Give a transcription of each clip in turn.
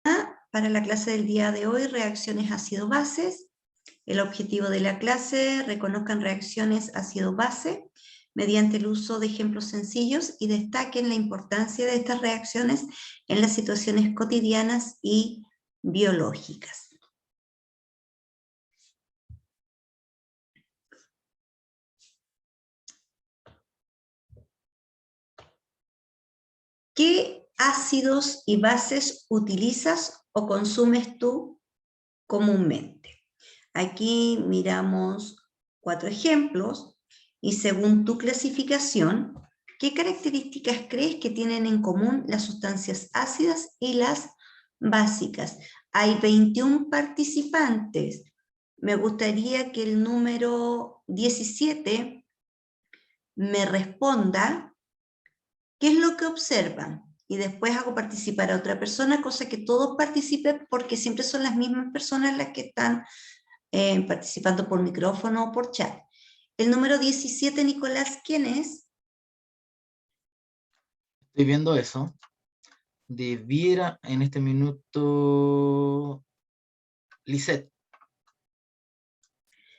Para la clase del día de hoy, reacciones ácido-bases. El objetivo de la clase, reconozcan reacciones ácido-base mediante el uso de ejemplos sencillos y destaquen la importancia de estas reacciones en las situaciones cotidianas y biológicas. ¿Qué ácidos y bases utilizas o consumes tú comúnmente? Aquí miramos 4 ejemplos y según tu clasificación, ¿qué características crees que tienen en común las sustancias ácidas y las básicas? Hay 21 participantes. Me gustaría que el número 17 me responda qué es lo que observan. Y después hago participar a otra persona, cosa que todos participen porque siempre son las mismas personas las que están participando por micrófono o por chat. El número 17, Nicolás, ¿quién es? Estoy viendo eso. Debiera en este minuto Lisette.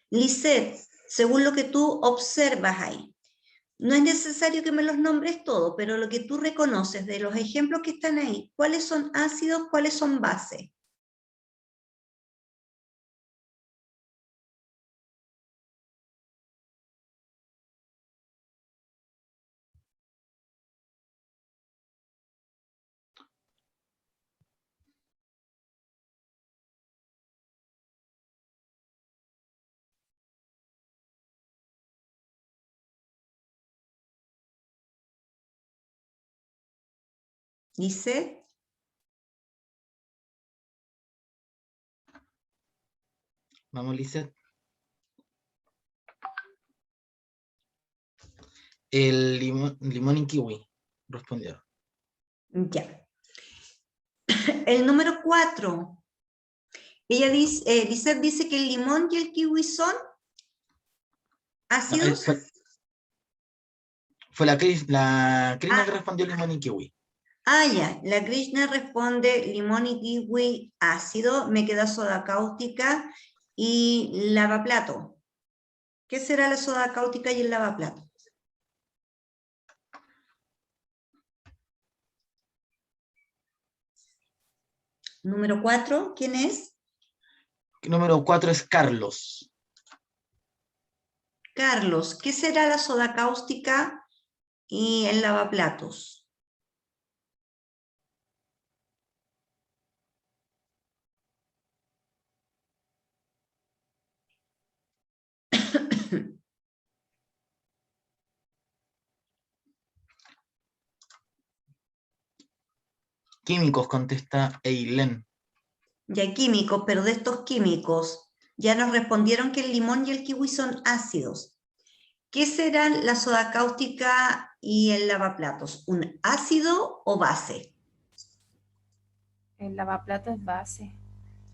Lisette, según lo que tú observas ahí. No es necesario que me los nombres todos, pero lo que tú reconoces de los ejemplos que están ahí, ¿cuáles son ácidos, cuáles son bases? Lisette. Vamos, Lisette. El limón y kiwi, respondieron. Ya. El número 4. Ella dice, Lisette dice que el limón y el kiwi son ácidos. Fue la Krishna que respondió limón y kiwi. Ya, la Krishna responde limón y kiwi ácido, me queda soda cáustica y lavaplato. ¿Qué será la soda cáustica y el lavaplato? Número 4, ¿quién es? Número 4 es Carlos. Carlos, ¿qué será la soda cáustica y el lavaplatos? Químicos, contesta Eileen. Ya químicos, pero de estos químicos ya nos respondieron que el limón y el kiwi son ácidos. ¿Qué serán la soda cáustica y el lavaplatos? ¿Un ácido o base? El lavaplatos es base.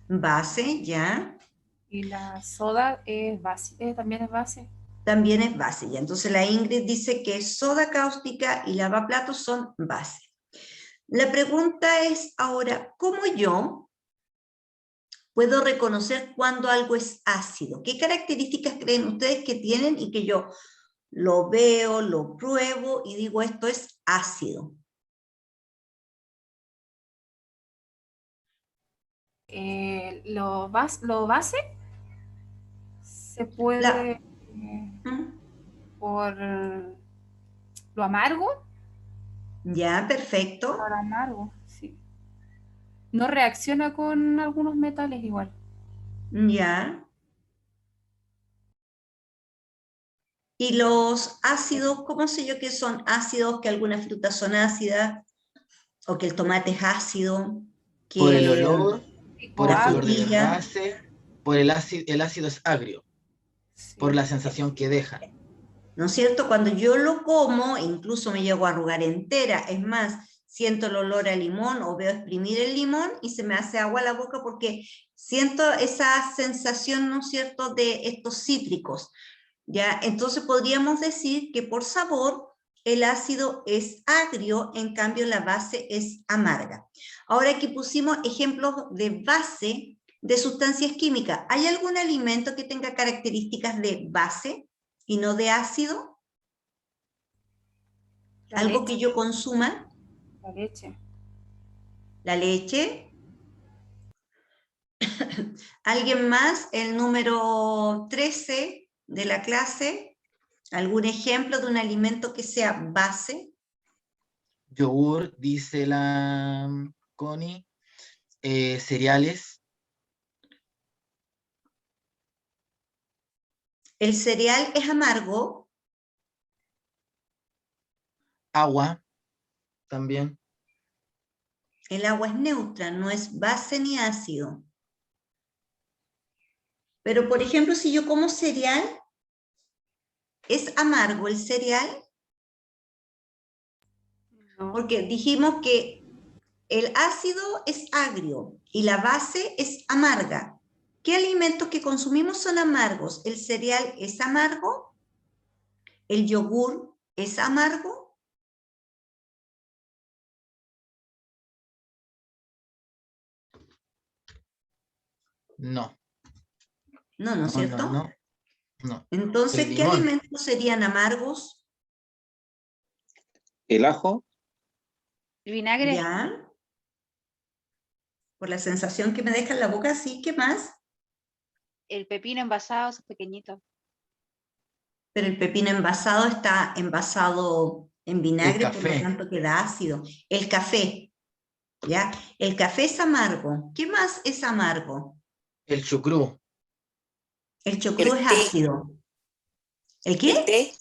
Base, ya. Y la soda es base, también es base. También es base, ya. Entonces la Ingrid dice que soda cáustica y lavaplatos son base. La pregunta es ahora, ¿cómo yo puedo reconocer cuando algo es ácido? ¿Qué características creen ustedes que tienen y que yo lo veo, lo pruebo y digo esto es ácido? Lo base se puede por lo amargo. Ya, perfecto. Por amargo, sí. No reacciona con algunos metales igual. Ya. Y los ácidos, ¿cómo sé yo que son ácidos, que algunas frutas son ácidas, o que el tomate es ácido, Por el que olor, por la el color del frutilla? envase, por el ácido es agrio, Sí. por la sensación que deja. ¿No es cierto? Cuando yo lo como, incluso me llego a arrugar entera, es más, siento el olor a limón o veo exprimir el limón y se me hace agua la boca porque siento esa sensación, ¿no es cierto?, de estos cítricos, ¿ya? Entonces podríamos decir que por sabor el ácido es agrio, en cambio la base es amarga. Ahora aquí pusimos ejemplos de base de sustancias químicas. ¿Hay algún alimento que tenga características de base y no de ácido? La ¿Algo leche. que yo consuma? La leche. La leche. ¿Alguien más? El número 13 de la clase. ¿Algún ejemplo de un alimento que sea base? Yogur, dice la Connie. Cereales. ¿El cereal es amargo? Agua, también. El agua es neutra, no es base ni ácido. Pero, por ejemplo, si yo como cereal, ¿es amargo el cereal? No. Porque dijimos que el ácido es agrio y la base es amarga. ¿Qué alimentos que consumimos son amargos? ¿El cereal es amargo? ¿El yogur es amargo? No. No, ¿no es cierto? No. Entonces, El ¿qué limón. alimentos serían amargos? El ajo, El vinagre. Ya. Por la sensación que me deja en la boca, sí, ¿qué más? El pepino envasado, esos pequeñitos. Pero el pepino envasado está envasado en vinagre, por lo café. tanto queda ácido. El café, ¿ya? El café es amargo. ¿Qué más es amargo? El chucrú. El chocrú El es té. ácido. ¿El el qué? té,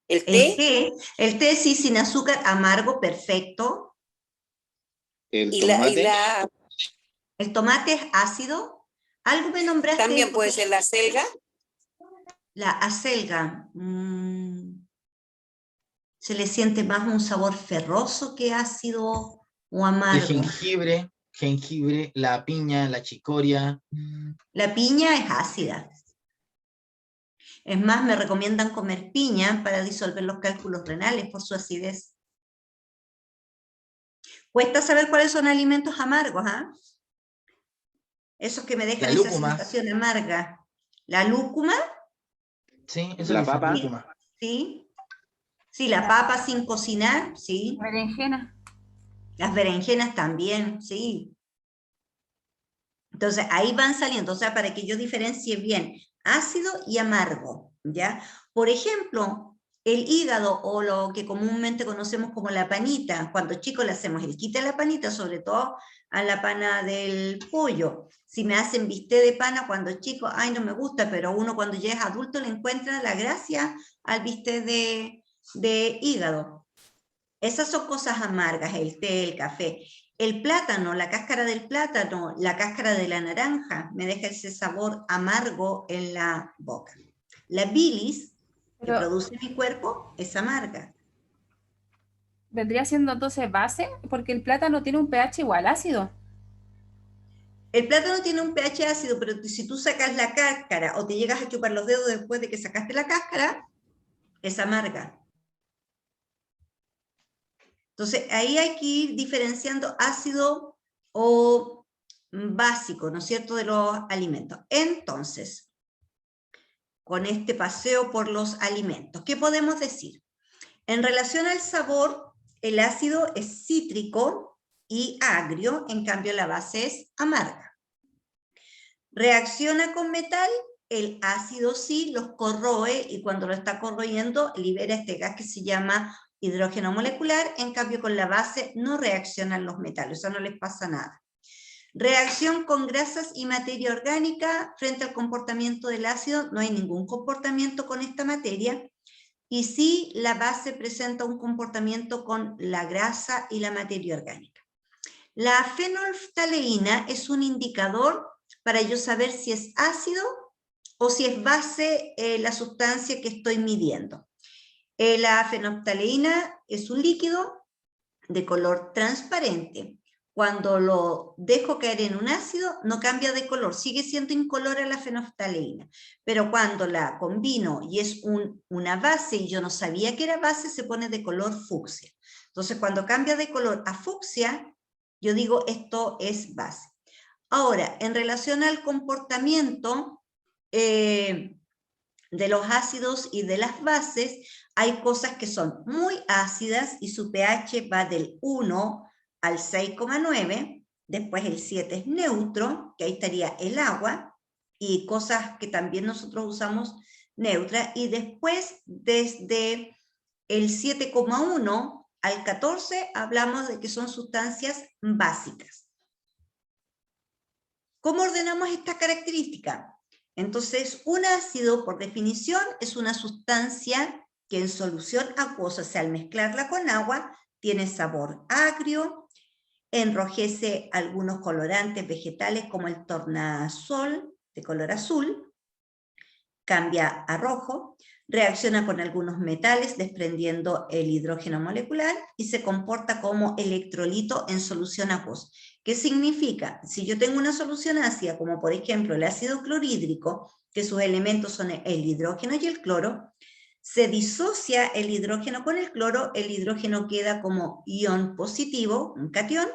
el El té té. El té sí, sin azúcar, amargo, perfecto. el y tomate, El tomate es ácido. Algo me nombraste. también puede ser la selga. La acelga. Se le siente más un sabor ferroso que ácido o El amargo. jengibre, la piña, la chicoria. La piña es ácida. Es más, me recomiendan comer piña para disolver los cálculos renales por su acidez. Cuesta saber cuáles son alimentos amargos, ¿ah? Esos que me dejan La esa lúcuma. sensación amarga. La lúcuma, Sí, eso La dice, papa. lúcuma. ¿sí? Sí, la papa sin cocinar, sí. Berenjena. Las berenjenas también, sí. Entonces, ahí van saliendo, o sea, para que yo diferencie bien ácido y amargo, ¿ya? Por ejemplo, el hígado, o lo que comúnmente conocemos como la panita, cuando chicos le hacemos el quite a la panita, sobre todo a la pana del pollo. Si me hacen bistec de pana cuando chico, ay, no me gusta, pero uno cuando ya es adulto le encuentra la gracia al bistec de hígado. Esas son cosas amargas, el té, el café. El plátano, la cáscara del plátano, la cáscara de la naranja, me deja ese sabor amargo en la boca. La bilis que Pero produce mi cuerpo es amarga. vendría siendo entonces base, porque el plátano tiene un pH igual ácido. El plátano tiene un pH ácido, pero si tú sacas la cáscara o te llegas a chupar los dedos después de que sacaste la cáscara, es amarga. Entonces, ahí hay que ir diferenciando ácido o básico, ¿no es cierto?, de los alimentos. Entonces, con este paseo por los alimentos, ¿qué podemos decir? En relación al sabor, el ácido es cítrico y agrio, en cambio la base es amarga. Reacciona con metal, el ácido sí los corroe y cuando lo está corroyendo libera este gas que se llama hidrógeno molecular, en cambio con la base no reaccionan los metales, o sea, no les pasa nada. Reacción con grasas y materia orgánica frente al comportamiento del ácido, no hay ningún comportamiento con esta materia, y sí la base presenta un comportamiento con la grasa y la materia orgánica. La fenolftaleína es un indicador para yo saber si es ácido o si es base la sustancia que estoy midiendo. La fenolftaleína es un líquido de color transparente. cuando lo dejo caer en un ácido, no cambia de color, sigue siendo incolora la fenolftaleína. Pero cuando la combino y es una base y yo no sabía que era base, se pone de color fucsia. Entonces, cuando cambia de color a fucsia, yo digo esto es base. Ahora, en relación al comportamiento de los ácidos y de las bases, hay cosas que son muy ácidas y su pH va del 1 al 6,9, después el 7 es neutro, que ahí estaría el agua, y cosas que también nosotros usamos neutra, y después desde el 7,1 al 14 hablamos de que son sustancias básicas. ¿Cómo ordenamos esta característica? Entonces, un ácido, por definición, es una sustancia que en solución acuosa, o sea, al mezclarla con agua, tiene sabor agrio, enrojece algunos colorantes vegetales como el tornasol, de color azul, cambia a rojo, reacciona con algunos metales desprendiendo el hidrógeno molecular y se comporta como electrolito en solución acuosa. ¿Qué significa? Si yo tengo una solución ácida, como por ejemplo el ácido clorhídrico, que sus elementos son el hidrógeno y el cloro, se disocia el hidrógeno con el hidrógeno queda como ion positivo, un catión,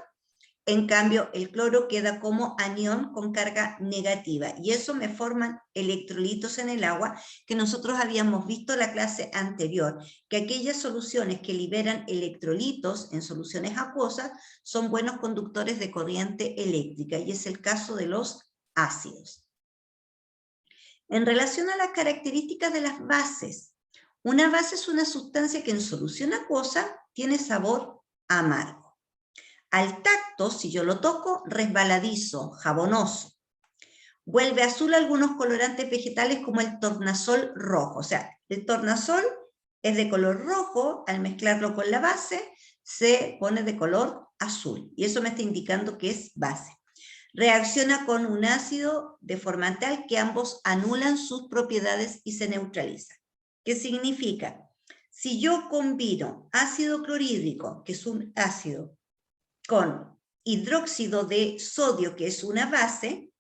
en cambio el cloro queda como anión con carga negativa, y eso me forman electrolitos en el agua, que nosotros habíamos visto en la clase anterior, que aquellas soluciones que liberan electrolitos en soluciones acuosas son buenos conductores de corriente eléctrica, y es el caso de los ácidos. En relación a las características de las bases, una base es una sustancia que en solución acuosa tiene sabor amargo. Al tacto, si yo lo toco, resbaladizo, jabonoso. Vuelve azul algunos colorantes vegetales como el tornasol rojo. O sea, el tornasol es de color rojo, al mezclarlo con la base, se pone de color azul. Y eso me está indicando que es base. Reacciona con un ácido de forma tal que ambos anulan sus propiedades y se neutralizan. ¿Qué significa? Si yo combino ácido clorhídrico, que es un ácido, con hidróxido de sodio, que es una base,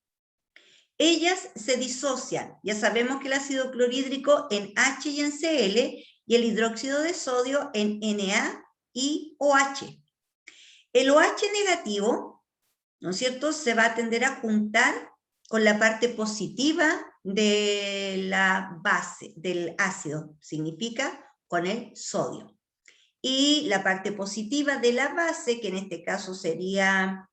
ellas se disocian. Ya sabemos que el ácido clorhídrico en H y en Cl, y el hidróxido de sodio en Na y OH. El OH negativo, ¿no es cierto?, se va a tender a juntar con la parte positiva de la base, del ácido, significa con el sodio. Y la parte positiva de la base, que en este caso sería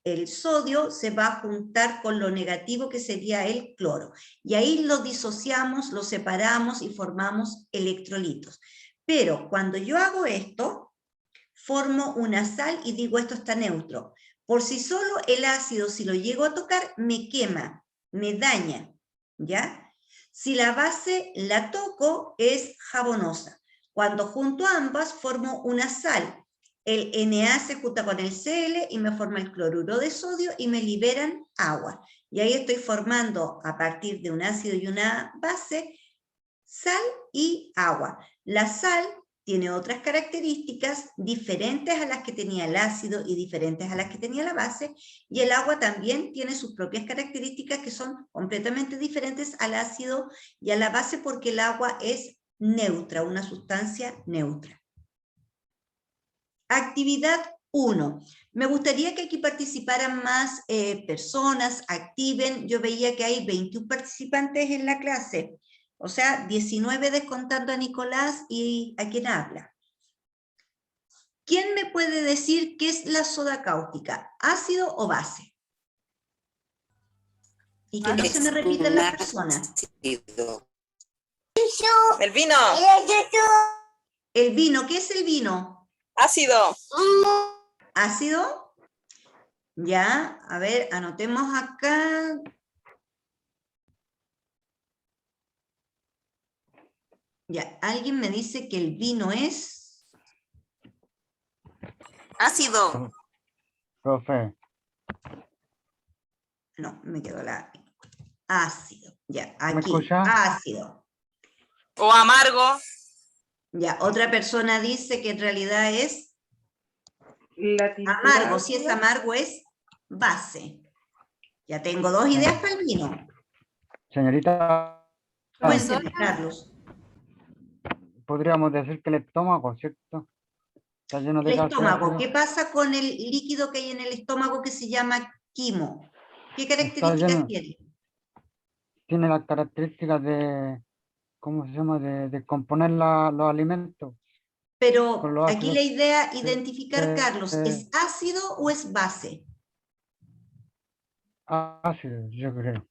el sodio, se va a juntar con lo negativo, que sería el cloro. Y ahí lo disociamos, lo separamos y formamos electrolitos. Pero cuando yo hago esto, formo una sal y digo esto está neutro. Por sí solo el ácido, si lo llego a tocar, me quema, me daña, ¿ya? Si la base la toco, es jabonosa. Cuando junto ambas, formo una sal. El Na se junta con el Cl y me forma el cloruro de sodio y me liberan agua. Y ahí estoy formando, a partir de un ácido y una base, sal y agua. La sal tiene otras características diferentes a las que tenía el ácido y diferentes a las que tenía la base, y el agua también tiene sus propias características que son completamente diferentes al ácido y a la base, porque el agua es neutra, una sustancia neutra. Actividad 1. Me gustaría que aquí participaran más personas, activen. Yo veía que hay 21 participantes en la clase. O sea, 19 descontando a Nicolás y a quien habla. ¿Quién me puede decir qué es la soda cáustica? ¿Ácido o base? Y que no se me repitan las personas. El vino. El vino, ¿qué es el vino? Ácido. ¿Ácido? Ya, a ver, anotemos acá. Ya, alguien me dice que el vino es Ácido. Profe, no, me quedó la ácido. Ya, ¿me aquí, escucha? ácido. O amargo. Ya, otra persona dice que en realidad es La tintura Amargo, si es ácida. amargo es base. Ya tengo 2 ideas para el vino. Señorita, Cuénteme, Carlos. podríamos decir que el estómago, ¿cierto? Está lleno de El gases estómago. ácidos. ¿Qué pasa con el líquido que hay en el estómago que se llama quimo? ¿Qué Está características lleno, tiene? tiene las características de, ¿cómo se llama? De componer los alimentos con Pero los aquí ácidos. la idea, identificar, Carlos, eh, ¿es ácido o es base? Ácidos, yo creo.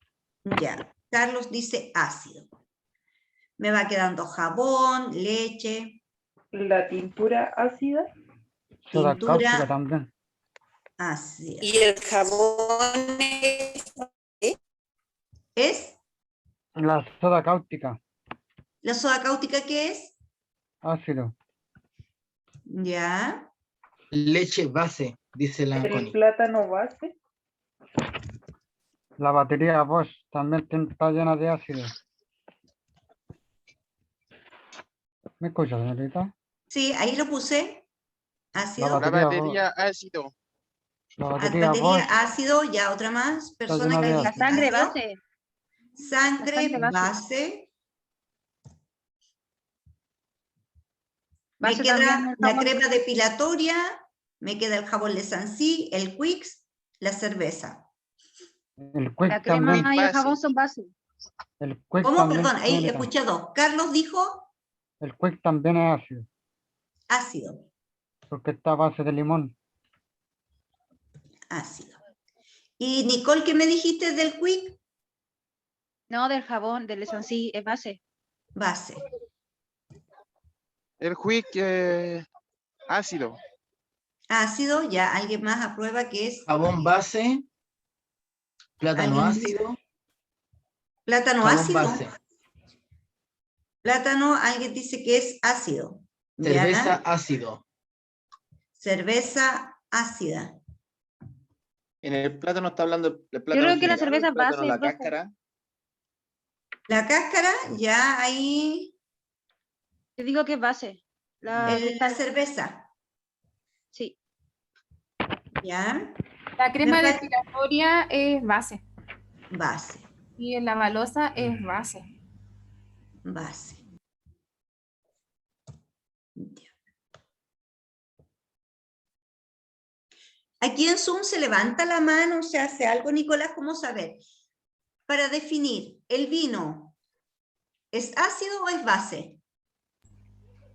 Ya, Carlos dice ácido. Me va quedando jabón, leche, La tintura ácida. Soda tintura cáustica también. ácida. Y el jabón ¿Es? La soda cáustica, ¿La soda cáustica qué es? ácido. Ya. Leche base, dice la El Connie. plátano base. La batería Bosch también está llena de ácido. ¿Me escucha, señorita? Sí, ahí lo puse. La Ácido. La batería, batería ácido. la batería Bosch Batería ácido, ya otra más. Persona llena que de dice La ácido. sangre ácido. base. Sangre La sangre base. Me Base también queda el la jabón. crema depilatoria, me queda el jabón Le Sancy, el Quicks, la cerveza. El Quick La crema también. y el Base. jabón son base. El Quick ¿Cómo? también, Perdón, ahí señorita. escuché 2. Carlos dijo El Quick también es ácido, ácido. porque está a base de limón. Ácido. Y Nicole, ¿qué me dijiste del Quick? No, del jabón, del Sancy, es base. Base. El quick ácido. Ácido, ya alguien más aprueba que es Jabón base, plátano ¿Alguien dice? ácido, plátano jabón ácido. base, Plátano, alguien dice que es ácido. ¿Ya? cerveza ácido. Cerveza ácida. En el plátano está hablando del Yo plátano creo que la general, cerveza el es plátano, base, la profe. cáscara. La cáscara, ya ahí. Yo digo que es base. La La cristal, cerveza. sí. ¿Ya? La crema Me depilatoria es base. Base. Y la balosa es base. Base. Ya. Aquí en Zoom se levanta la mano, se hace algo, Nicolás, ¿cómo saber? Para definir, ¿el vino es ácido o es base?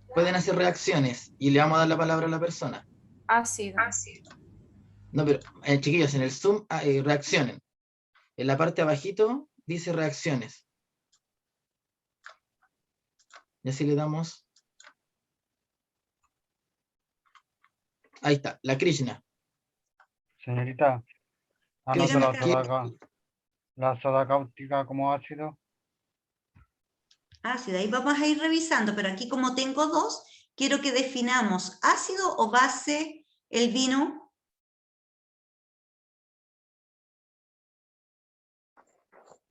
Pueden hacer reacciones y le vamos a dar la palabra a la persona. Ácido. No, pero chiquillos, en el Zoom reaccionen. En la parte abajito dice reacciones. Y así le damos. Ahí está, la Krishna. Señorita, anoto Dígame, la soda cáustica como ácido. Ácido, ahí vamos a ir revisando, pero aquí como tengo 2, quiero que definamos ácido o base el vino.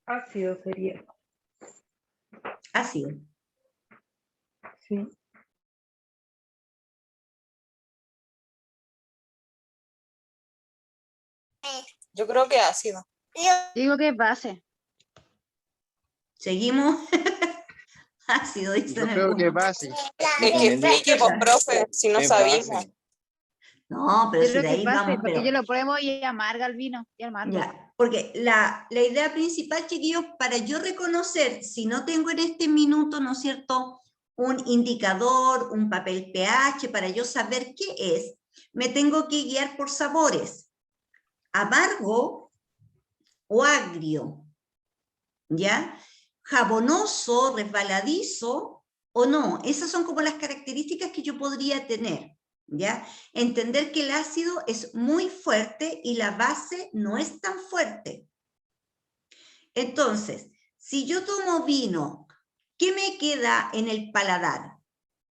Ácido sería. Ácido. Sí. Yo creo que ácido. Digo que es base. Seguimos. Ácido, dicen Yo creo que es algunos. base. Es que explique, pues, profe, si no Es sabíamos. base. No, pero Yo si creo de que es ahí base, vamos, porque pero yo lo pruebo y amarga el vino. Y amargo. ya, porque la idea principal, chiquillos, para yo reconocer, si no tengo en este minuto, ¿no es cierto?, un indicador, un papel pH, para yo saber qué es, me tengo que guiar por sabores. Amargo o agrio, ¿ya? Jabonoso, resbaladizo o no. Esas son como las características que yo podría tener, ¿ya? Entender que el ácido es muy fuerte y la base no es tan fuerte. Entonces, si yo tomo vino, ¿qué me queda en el paladar?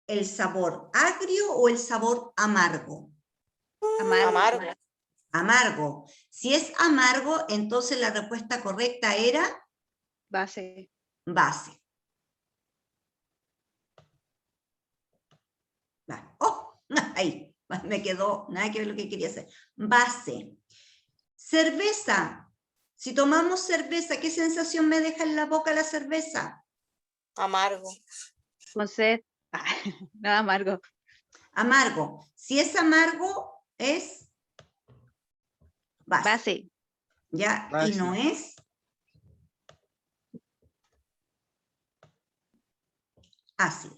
¿El sabor agrio o el sabor amargo? Amargo. Amargo. Si es amargo, entonces la respuesta correcta era Base. base. Oh, ahí. Me quedó, nada que ver lo que quería hacer. Base. Cerveza. Si tomamos cerveza, ¿qué sensación me deja en la boca la cerveza? Amargo. Con sed. No, amargo. Amargo. Si es amargo, es base. Base. ¿Ya? Base. Y no es ácido.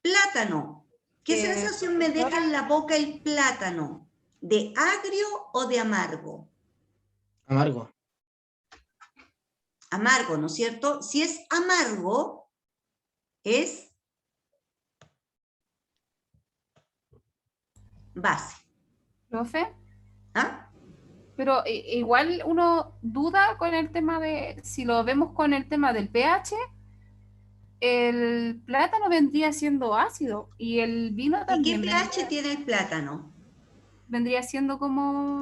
Plátano. ¿Qué sensación me deja en la boca el plátano? ¿De agrio o de amargo? Amargo. Amargo, ¿no es cierto? Si es amargo, es base. Profe, ¿Ah? pero igual uno duda con el tema de, si lo vemos con el tema del pH, el plátano vendría siendo ácido y el vino ¿Y qué también pH tiene el plátano? vendría siendo como...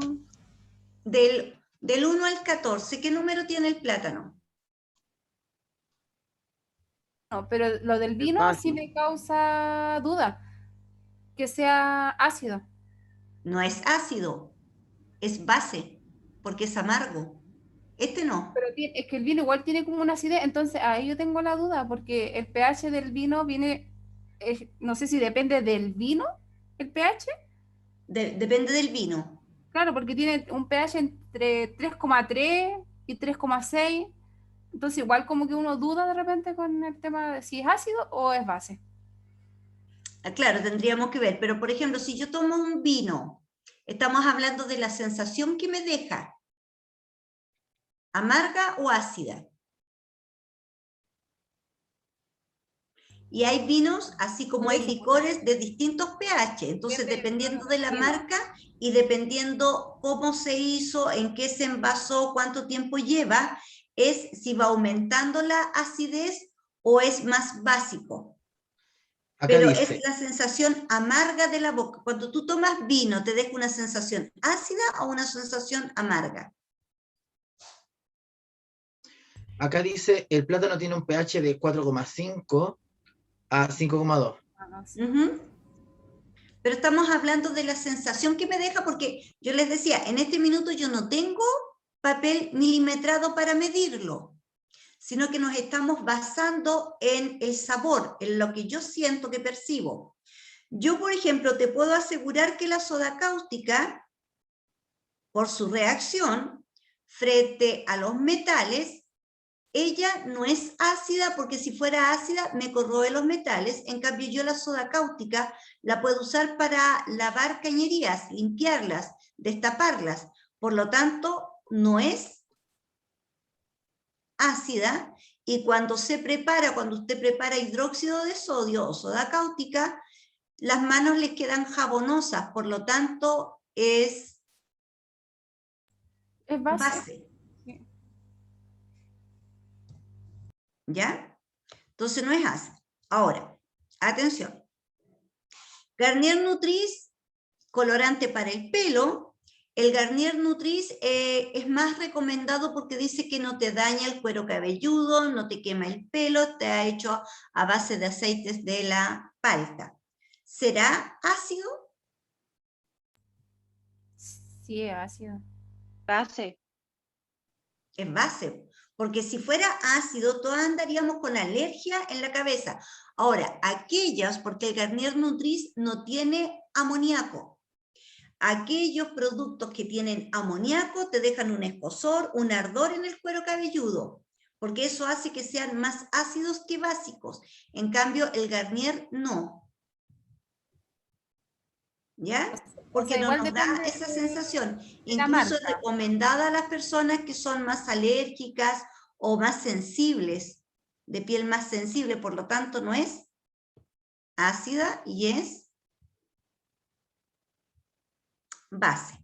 Del 1 al 14, ¿qué número tiene el plátano? No, pero lo del vino base. sí me causa duda, que sea ácido. No es ácido, es base, porque es amargo. Este no. Pero es que el vino igual tiene como una acidez, entonces ahí yo tengo la duda, porque el pH del vino viene, no sé si depende del vino, el pH. Depende del vino. Claro, porque tiene un pH entre 3,3 y 3,6. Entonces igual como que uno duda de repente con el tema de si es ácido o es base. Ah, claro, tendríamos que ver, pero por ejemplo, si yo tomo un vino, estamos hablando de la sensación que me deja, amarga o ácida. Y hay vinos, así como hay licores de distintos pH, entonces dependiendo de la marca y dependiendo cómo se hizo, en qué se envasó, cuánto tiempo lleva, es si va aumentando la acidez o es más básico. Acá Pero dice, es la sensación amarga de la boca. Cuando tú tomas vino, ¿te deja una sensación ácida o una sensación amarga? acá dice, el plátano tiene un pH de 4,5 a 5,2. Ujú. Pero estamos hablando de la sensación que me deja, porque yo les decía, en este minuto yo no tengo papel milimetrado para medirlo, sino que nos estamos basando en el sabor, en lo que yo siento que percibo. Yo, por ejemplo, te puedo asegurar que la soda cáustica, por su reacción frente a los metales, ella no es ácida, porque si fuera ácida me corroe los metales. En cambio yo la soda cáustica la puedo usar para lavar cañerías, limpiarlas, destaparlas. Por lo tanto, no es ácida, y cuando se prepara, cuando usted prepara hidróxido de sodio o soda cáustica, las manos les quedan jabonosas, por lo tanto es base. base. Sí. ¿Ya? Entonces no es ácido. Ahora, atención. Garnier Nutris, colorante para el pelo. El Garnier Nutris es más recomendado porque dice que no te daña el cuero cabelludo, no te quema el pelo, está hecho a base de aceites de la palta. ¿Será ácido? Sí, es ácido. Base. Es base. Porque si fuera ácido, todos andaríamos con alergia en la cabeza. Ahora, aquellas, porque el Garnier Nutris no tiene amoníaco. Aquellos productos que tienen amoníaco te dejan un escozor, un ardor en el cuero cabelludo, porque eso hace que sean más ácidos que básicos. En cambio, el Garnier no. ¿Ya? Porque no igual nos da depende esa sensación. la Incluso es marca. recomendada a las personas que son más alérgicas o más sensibles, de piel más sensible, por lo tanto no es ácida y es base.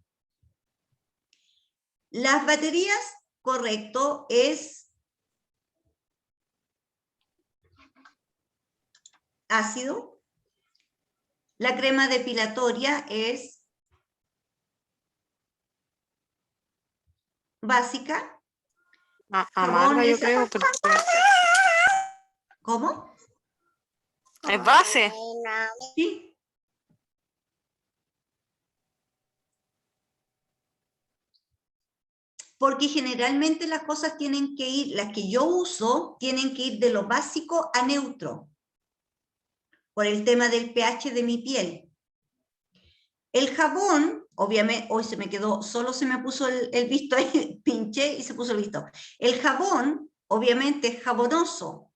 Las baterías, correcto, es ácido. La crema depilatoria es básica. Amarga, yo es- creo. Porque ¿Cómo? es base. Sí. porque generalmente las cosas tienen que ir, las que yo uso, tienen que ir de lo básico a neutro, por el tema del pH de mi piel. El jabón, obviamente, hoy se me quedó, solo se me puso el visto ahí, pinché y se puso el visto. El jabón, obviamente, es jabonoso.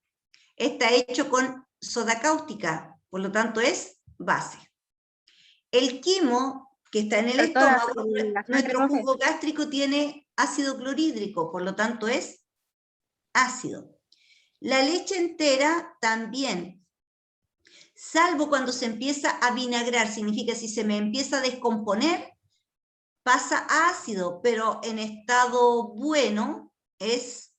Está hecho con soda cáustica, por lo tanto es base. El quimo, que está en el Doctora, estómago, la sangre, nuestro profe. jugo gástrico tiene ácido clorhídrico, por lo tanto es ácido. La leche entera también, salvo cuando se empieza a vinagrar, significa si se me empieza a descomponer, pasa a ácido, pero en estado bueno es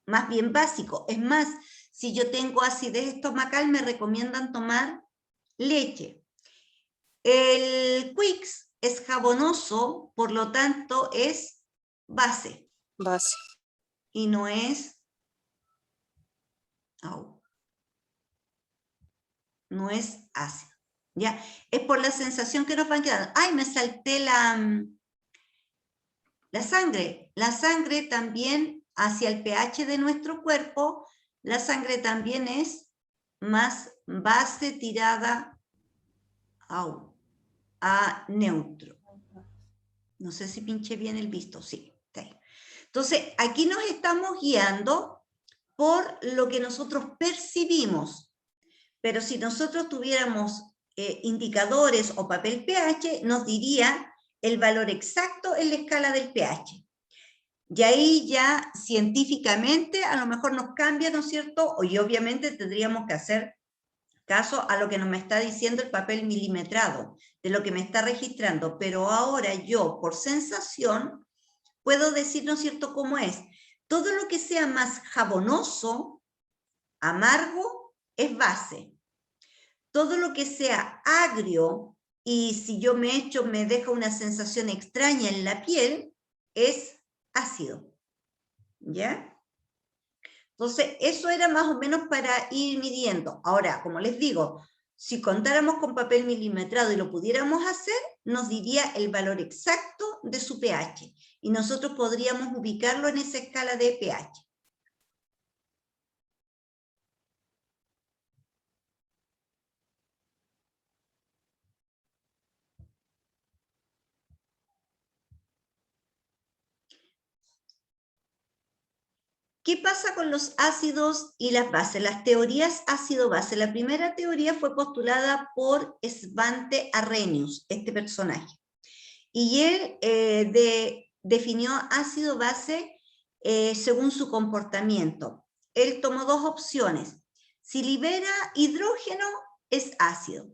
más bien básico. Es más, si yo tengo acidez estomacal, me recomiendan tomar leche. El Quicks es jabonoso, por lo tanto es base. Base. Y no es... no es ácido. ¿Ya? Es por la sensación que nos van quedando. ¡Ay, me salté la sangre! La sangre también, hacia el pH de nuestro cuerpo, la sangre también es más base tirada a neutro. No sé si pinché bien el visto, sí. Entonces, aquí nos estamos guiando por lo que nosotros percibimos. Pero si nosotros tuviéramos indicadores o papel pH, nos diría el valor exacto en la escala del pH. Y ahí ya científicamente a lo mejor nos cambia, ¿no es cierto? Y obviamente tendríamos que hacer caso a lo que nos está diciendo el papel milimetrado, de lo que me está registrando. Pero ahora yo, por sensación, puedo decir, ¿no es cierto?, cómo es. Todo lo que sea más jabonoso, amargo, es base. Todo lo que sea agrio, y si yo me echo me deja una sensación extraña en la piel, es ácido. ¿Ya? Entonces, eso era más o menos para ir midiendo. Ahora, como les digo, si contáramos con papel milimetrado y lo pudiéramos hacer, nos diría el valor exacto de su pH. Y nosotros podríamos ubicarlo en esa escala de pH. ¿Qué pasa con los ácidos y las bases? Las teorías ácido-base. La primera teoría fue postulada por Svante Arrhenius, este personaje. Y él definió ácido-base según su comportamiento. Él tomó dos opciones. Si libera hidrógeno, es ácido.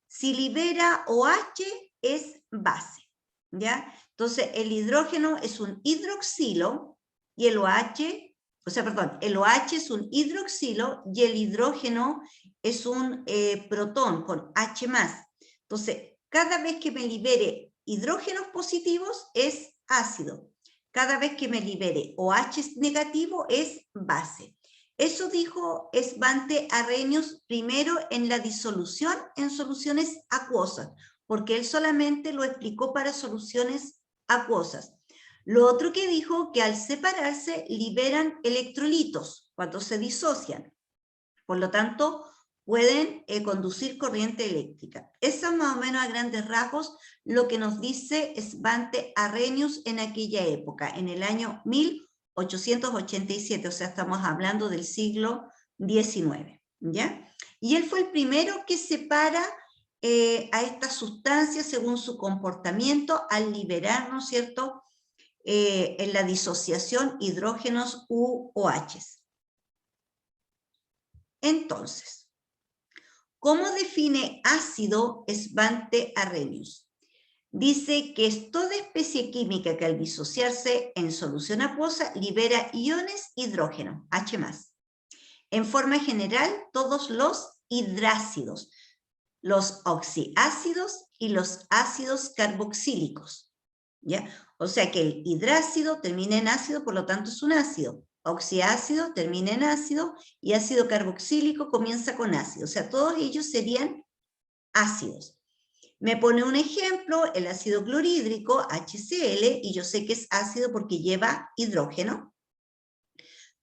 Si libera OH, es base. ¿Ya? Entonces, el hidrógeno es un hidroxilo y el OH... el OH es un hidroxilo y el hidrógeno es un protón con H+. Entonces, cada vez que me libere hidrógenos positivos es ácido. Cada vez que me libere OH negativo es base. Eso dijo Svante Arrhenius primero en la disolución en soluciones acuosas, porque él solamente lo explicó para soluciones acuosas. Lo otro que dijo, que al separarse liberan electrolitos cuando se disocian. Por lo tanto, pueden conducir corriente eléctrica. Eso es más o menos a grandes rasgos lo que nos dice Svante Arrhenius en aquella época, en el año 1887, o sea, estamos hablando del siglo XIX, ¿ya? Y él fue el primero que separa a estas sustancias según su comportamiento al liberar, ¿no es cierto?, en la disociación hidrógenos u OHs. Entonces, ¿cómo define ácido Svante Arrhenius? Dice que es toda especie química que al disociarse en solución acuosa libera iones hidrógeno, H+. En forma general, todos los hidrácidos, los oxiácidos y los ácidos carboxílicos. ¿Ya? O sea que el hidrácido termina en ácido, por lo tanto es un ácido. Oxiácido termina en ácido y ácido carboxílico comienza con ácido. O sea, todos ellos serían ácidos. Me pone un ejemplo, el ácido clorhídrico, HCl, y yo sé que es ácido porque lleva hidrógeno.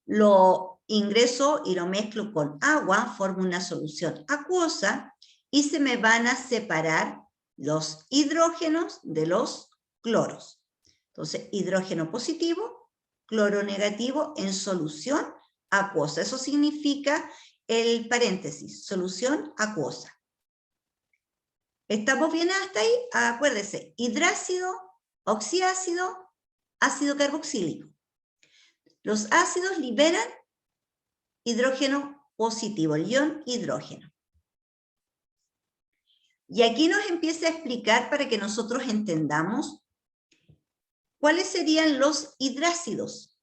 Lo ingreso y lo mezclo con agua, formo una solución acuosa, y se me van a separar los hidrógenos de los cloros. Entonces, hidrógeno positivo, cloro negativo en solución acuosa. Eso significa el paréntesis, solución acuosa. ¿Estamos bien hasta ahí? Acuérdese, hidrácido, oxiácido, ácido carboxílico. Los ácidos liberan hidrógeno positivo, el ion hidrógeno. Y aquí nos empieza a explicar para que nosotros entendamos cuáles serían los hidrácidos.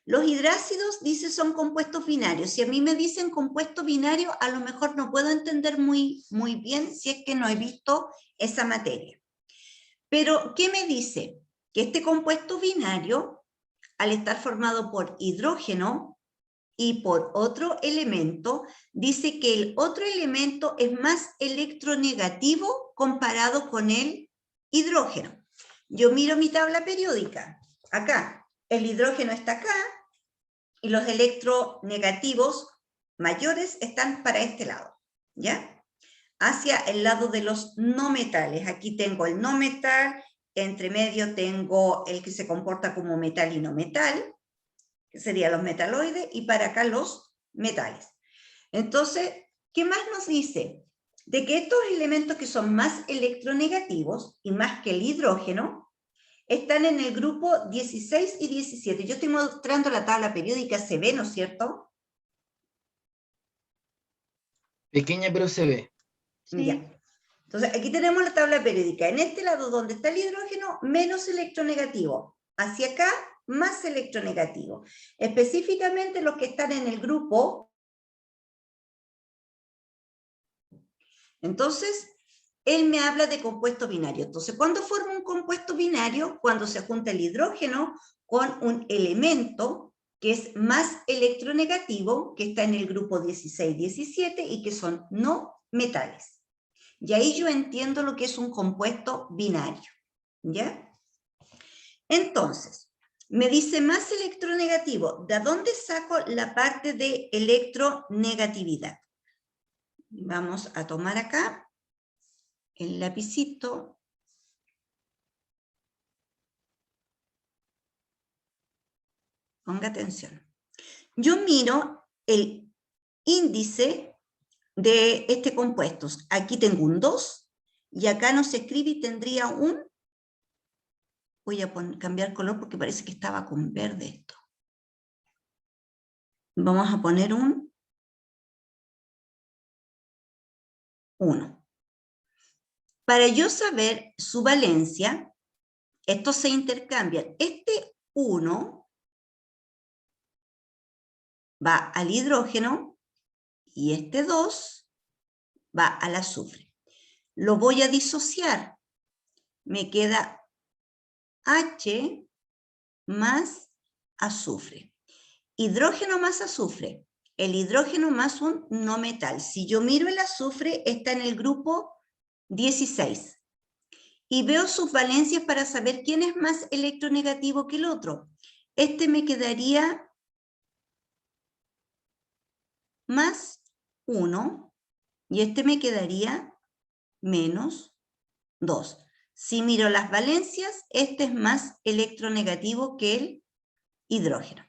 Los hidrácidos, dice, son compuestos binarios. Si a mí me dicen compuesto binario, a lo mejor no puedo entender muy bien si es que no he visto esa materia. Pero, ¿qué me dice? Que este compuesto binario, al estar formado por hidrógeno y por otro elemento, dice que el otro elemento es más electronegativo comparado con el hidrógeno. Yo miro mi tabla periódica. Acá, el hidrógeno está acá, y los electronegativos mayores están para este lado, ¿ya? Hacia el lado de los no metales. Aquí tengo el no metal, entre medio tengo el que se comporta como metal y no metal, que serían los metaloides, y para acá los metales. Entonces, ¿qué más nos dice? De que estos elementos que son más electronegativos, y más que el hidrógeno, están en el grupo 16 y 17. Yo estoy mostrando la tabla periódica, se ve, ¿no es cierto? Pequeña, pero se ve. Sí. Ya. Entonces, aquí tenemos la tabla periódica. En este lado donde está el hidrógeno, menos electronegativo. Hacia acá, más electronegativo. Específicamente los que están en el grupo. Entonces, él me habla de compuesto binario. Entonces, ¿cuándo forma un compuesto binario? Cuando se junta el hidrógeno con un elemento que es más electronegativo, que está en el grupo 16-17 y que son no metales. Y ahí yo entiendo lo que es un compuesto binario, ¿ya? Entonces, me dice más electronegativo. ¿De dónde saco la parte de electronegatividad? Vamos a tomar acá el lapicito. Ponga atención. Yo miro el índice de este compuesto. Aquí tengo un 2 y acá no se escribe y tendría un... Voy a cambiar color porque parece que estaba con verde esto. Vamos a poner un 1. Para yo saber su valencia, estos se intercambian. Este 1 va al hidrógeno y este 2 va al azufre. Lo voy a disociar. Me queda H más azufre. Hidrógeno más azufre. El hidrógeno más un no metal. Si yo miro el azufre, está en el grupo 16. Y veo sus valencias para saber quién es más electronegativo que el otro. Este me quedaría más 1 y este me quedaría menos 2. Si miro las valencias, este es más electronegativo que el hidrógeno,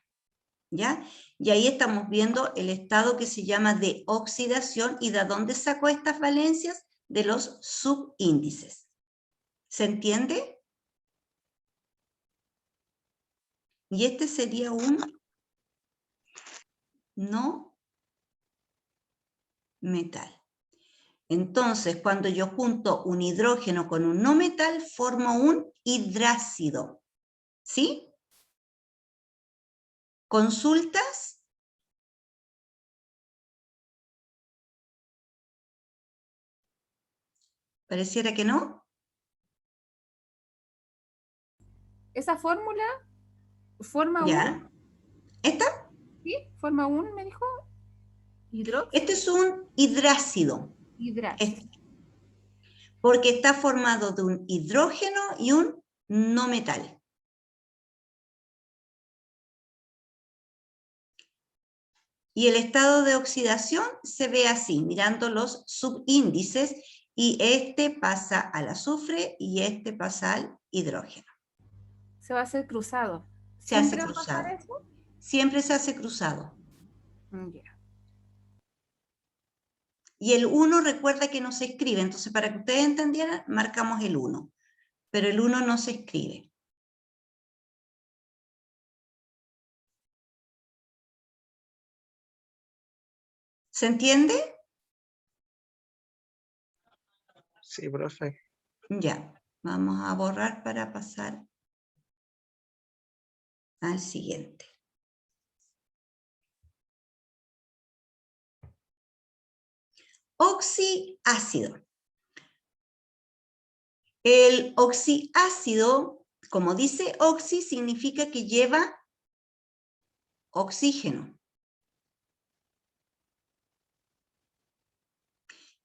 ¿ya? Y ahí estamos viendo el estado que se llama de oxidación. ¿Y de dónde sacó estas valencias? De los subíndices. ¿Se entiende? Y este sería un no metal. Entonces, cuando yo junto un hidrógeno con un no metal, formo un hidrácido. ¿Sí? ¿Consultas? Pareciera que no. Esa fórmula forma ¿Ya? ¿Esta? ¿sí? Forma un, me dijo. Este es un hidrácido. Hidrácido. Porque está formado de un hidrógeno y un no metal. Y el estado de oxidación se ve así, mirando los subíndices, y este pasa al azufre y este pasa al hidrógeno. Se va a hacer cruzado. Se hace ¿Siempre va a pasar cruzado. eso? Siempre se hace cruzado. Ya. Y el 1 recuerda que no se escribe, entonces para que ustedes entendieran, marcamos el 1. Pero el 1 no se escribe. ¿Se entiende? Sí, profe. Ya. Vamos a borrar para pasar al siguiente. Oxiácido. El oxiácido, como dice oxi, significa que lleva oxígeno.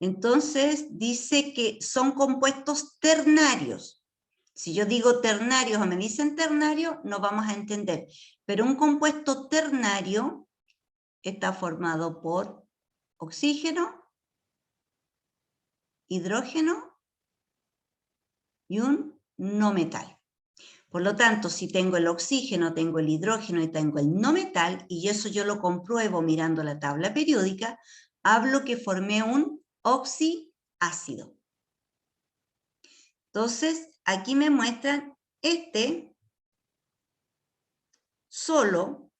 Entonces dice que son compuestos ternarios. Si yo digo ternarios o me dicen ternario, no vamos a entender. Pero un compuesto ternario está formado por oxígeno, hidrógeno y un no metal. Por lo tanto, si tengo el oxígeno, tengo el hidrógeno y tengo el no metal, y eso yo lo compruebo mirando la tabla periódica, hablo que formé un oxiácido. Entonces, aquí me muestran este solo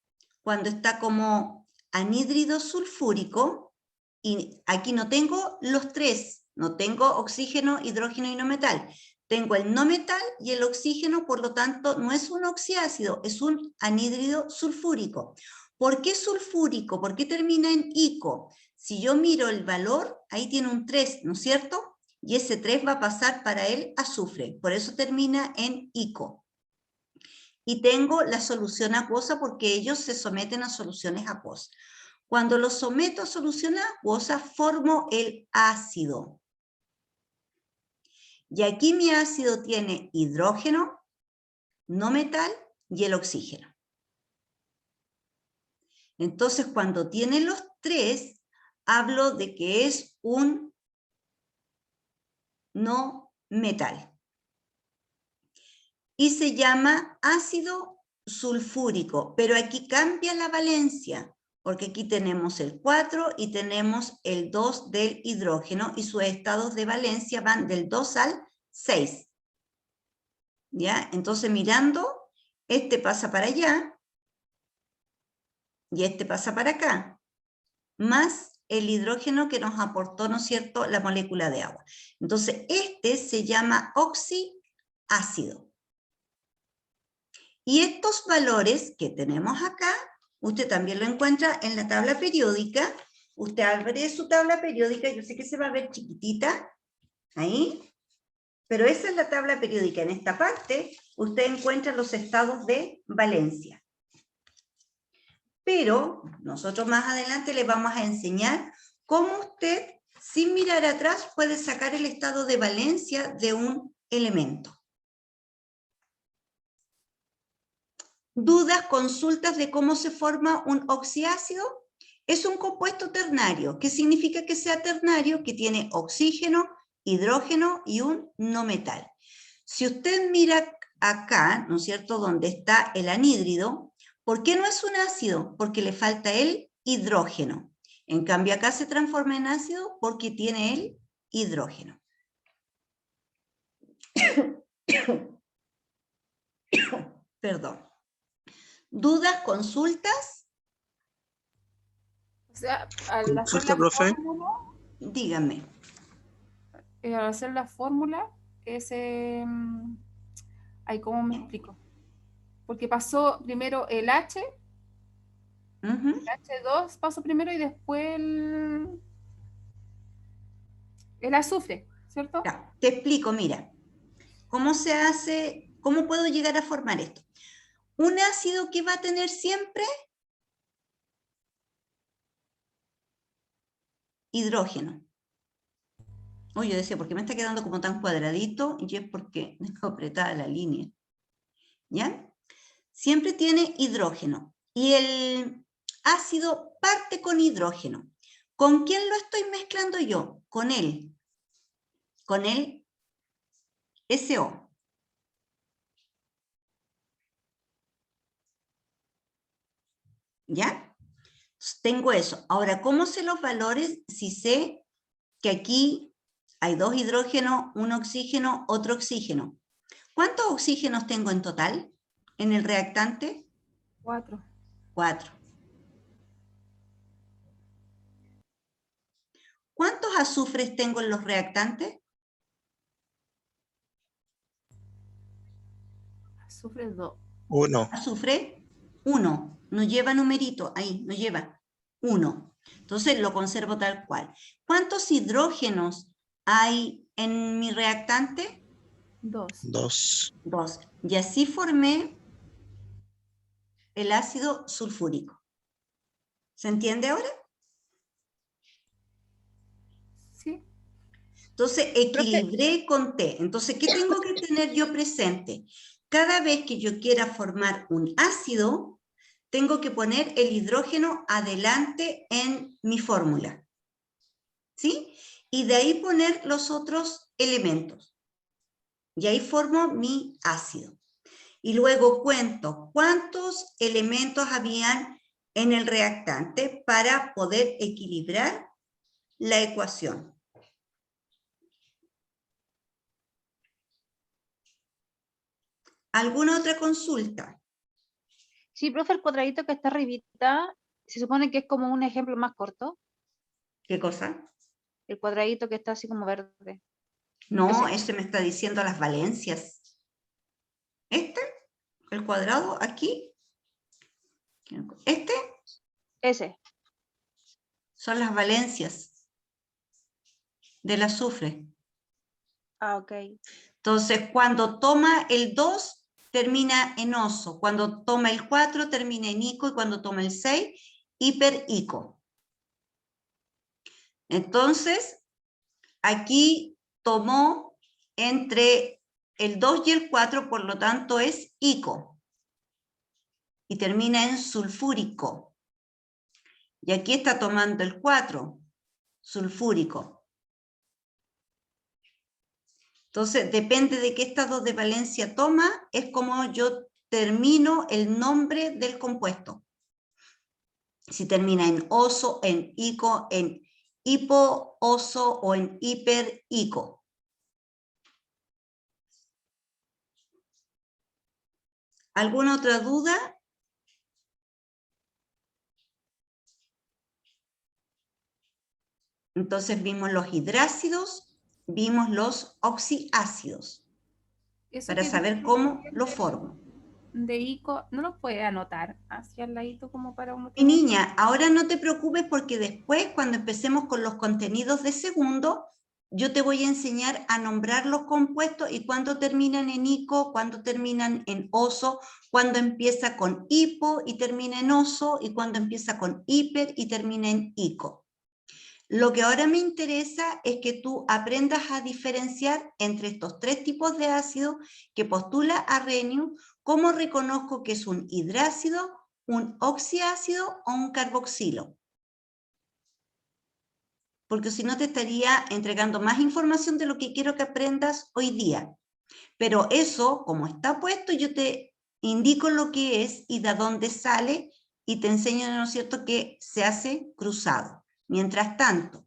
cuando está como anhídrido sulfúrico, y aquí no tengo los tres, no tengo oxígeno, hidrógeno y no metal. Tengo el no metal y el oxígeno, por lo tanto, no es un oxiácido, es un anhídrido sulfúrico. ¿Por qué sulfúrico? ¿Por qué termina en ico? Si yo miro el valor, ahí tiene un 3, ¿no es cierto? Y ese 3 va a pasar para el azufre, por eso termina en ico. Y tengo la solución acuosa porque ellos se someten a soluciones acuosas. Cuando los someto a solución acuosa, formo el ácido. Y aquí mi ácido tiene hidrógeno, no metal y el oxígeno. Entonces, cuando tiene los tres, hablo de que es un no metal. Y se llama ácido sulfúrico, pero aquí cambia la valencia, porque aquí tenemos el 4 y tenemos el 2 del hidrógeno, y sus estados de valencia van del 2 al 6. ¿Ya? Entonces, mirando, este pasa para allá, y este pasa para acá, más el hidrógeno que nos aportó, ¿no es cierto?, la molécula de agua. Entonces, este se llama oxiácido. Y estos valores que tenemos acá, usted también lo encuentra en la tabla periódica. Usted abre su tabla periódica, yo sé que se va a ver chiquitita, ahí, pero esa es la tabla periódica. En esta parte, usted encuentra los estados de valencia. Pero nosotros más adelante le vamos a enseñar cómo usted, sin mirar atrás, puede sacar el estado de valencia de un elemento. ¿Dudas, consultas de cómo se forma un oxiácido? Es un compuesto ternario. ¿Qué significa que sea ternario? Que tiene oxígeno, hidrógeno y un no metal. Si usted mira acá, ¿no es cierto?, donde está el anhídrido, ¿por qué no es un ácido? Porque le falta el hidrógeno. En cambio acá se transforma en ácido porque tiene el hidrógeno. Perdón. ¿Dudas, consultas? O sea, al hacer Consulta, la profe. fórmula, Díganme. al hacer la fórmula, ay, ¿cómo me explico? Porque pasó primero el H, Ujú. el H2 pasó primero y después el azufre, ¿cierto? Ya, te explico, mira. ¿Cómo se hace? ¿Cómo puedo llegar a formar esto? Un ácido que va a tener siempre hidrógeno. Yo decía, ¿por qué me está quedando como tan cuadradito? Y es porque tengo apretada la línea. ¿Ya? Siempre tiene hidrógeno. Y el ácido parte con hidrógeno. ¿Con quién lo estoy mezclando yo? Con el SO. ¿Ya? Tengo eso. Ahora, ¿cómo sé los valores si sé que aquí hay 2 hidrógenos, un oxígeno, otro oxígeno? ¿Cuántos oxígenos tengo en total en el reactante? 4. 4. ¿Cuántos azufres tengo en los reactantes? Azufre 2. 1. Azufre 1. No lleva numerito ahí, no lleva 1. Entonces lo conservo tal cual. ¿Cuántos hidrógenos hay en mi reactante? 2. 2. 2. Y así formé el ácido sulfúrico. ¿Se entiende ahora? Sí. Entonces equilibré con T. Entonces, ¿qué tengo que tener yo presente? Cada vez que yo quiera formar un ácido, tengo que poner el hidrógeno adelante en mi fórmula. ¿Sí? Y de ahí poner los otros elementos. Y ahí formo mi ácido. Y luego cuento cuántos elementos habían en el reactante para poder equilibrar la ecuación. ¿Alguna otra consulta? Sí, profe, el cuadradito que está arribita, se supone que es como un ejemplo más corto. ¿Qué cosa? El cuadradito que está así como verde. No, Ese. ese me está diciendo las valencias. Este, el cuadrado aquí, este Ese. son las valencias del azufre. Ah, ok. Entonces, cuando toma el 2, termina en oso. Cuando toma el 4, termina en ico. Y cuando toma el 6, hiperico. Entonces, aquí tomó entre el 2 y el 4, por lo tanto es ico. Y termina en sulfúrico. Y aquí está tomando el 4, sulfúrico. Entonces, depende de qué estado de valencia toma, es como yo termino el nombre del compuesto. Si termina en oso, en ico, en hipo, oso o en hiper, ico. ¿Alguna otra duda? Entonces vimos los hidrácidos, vimos los oxiácidos, Eso para que saber dice cómo lo formo. de ICO, ¿no lo puede anotar hacia el ladito como para uno Mi tener? niña, ahora no te preocupes porque después, cuando empecemos con los contenidos de segundo, yo te voy a enseñar a nombrar los compuestos y cuándo terminan en ico, cuándo terminan en oso, cuándo empieza con hipo y termina en oso, y cuándo empieza con hiper y termina en ico. Lo que ahora me interesa es que tú aprendas a diferenciar entre estos 3 tipos de ácidos que postula Arrhenius, cómo reconozco que es un hidrácido, un oxiácido o un carboxilo. Porque si no te estaría entregando más información de lo que quiero que aprendas hoy día. Pero eso, como está puesto, yo te indico lo que es y de dónde sale y te enseño, ¿no es cierto?, que se hace cruzado. Mientras tanto,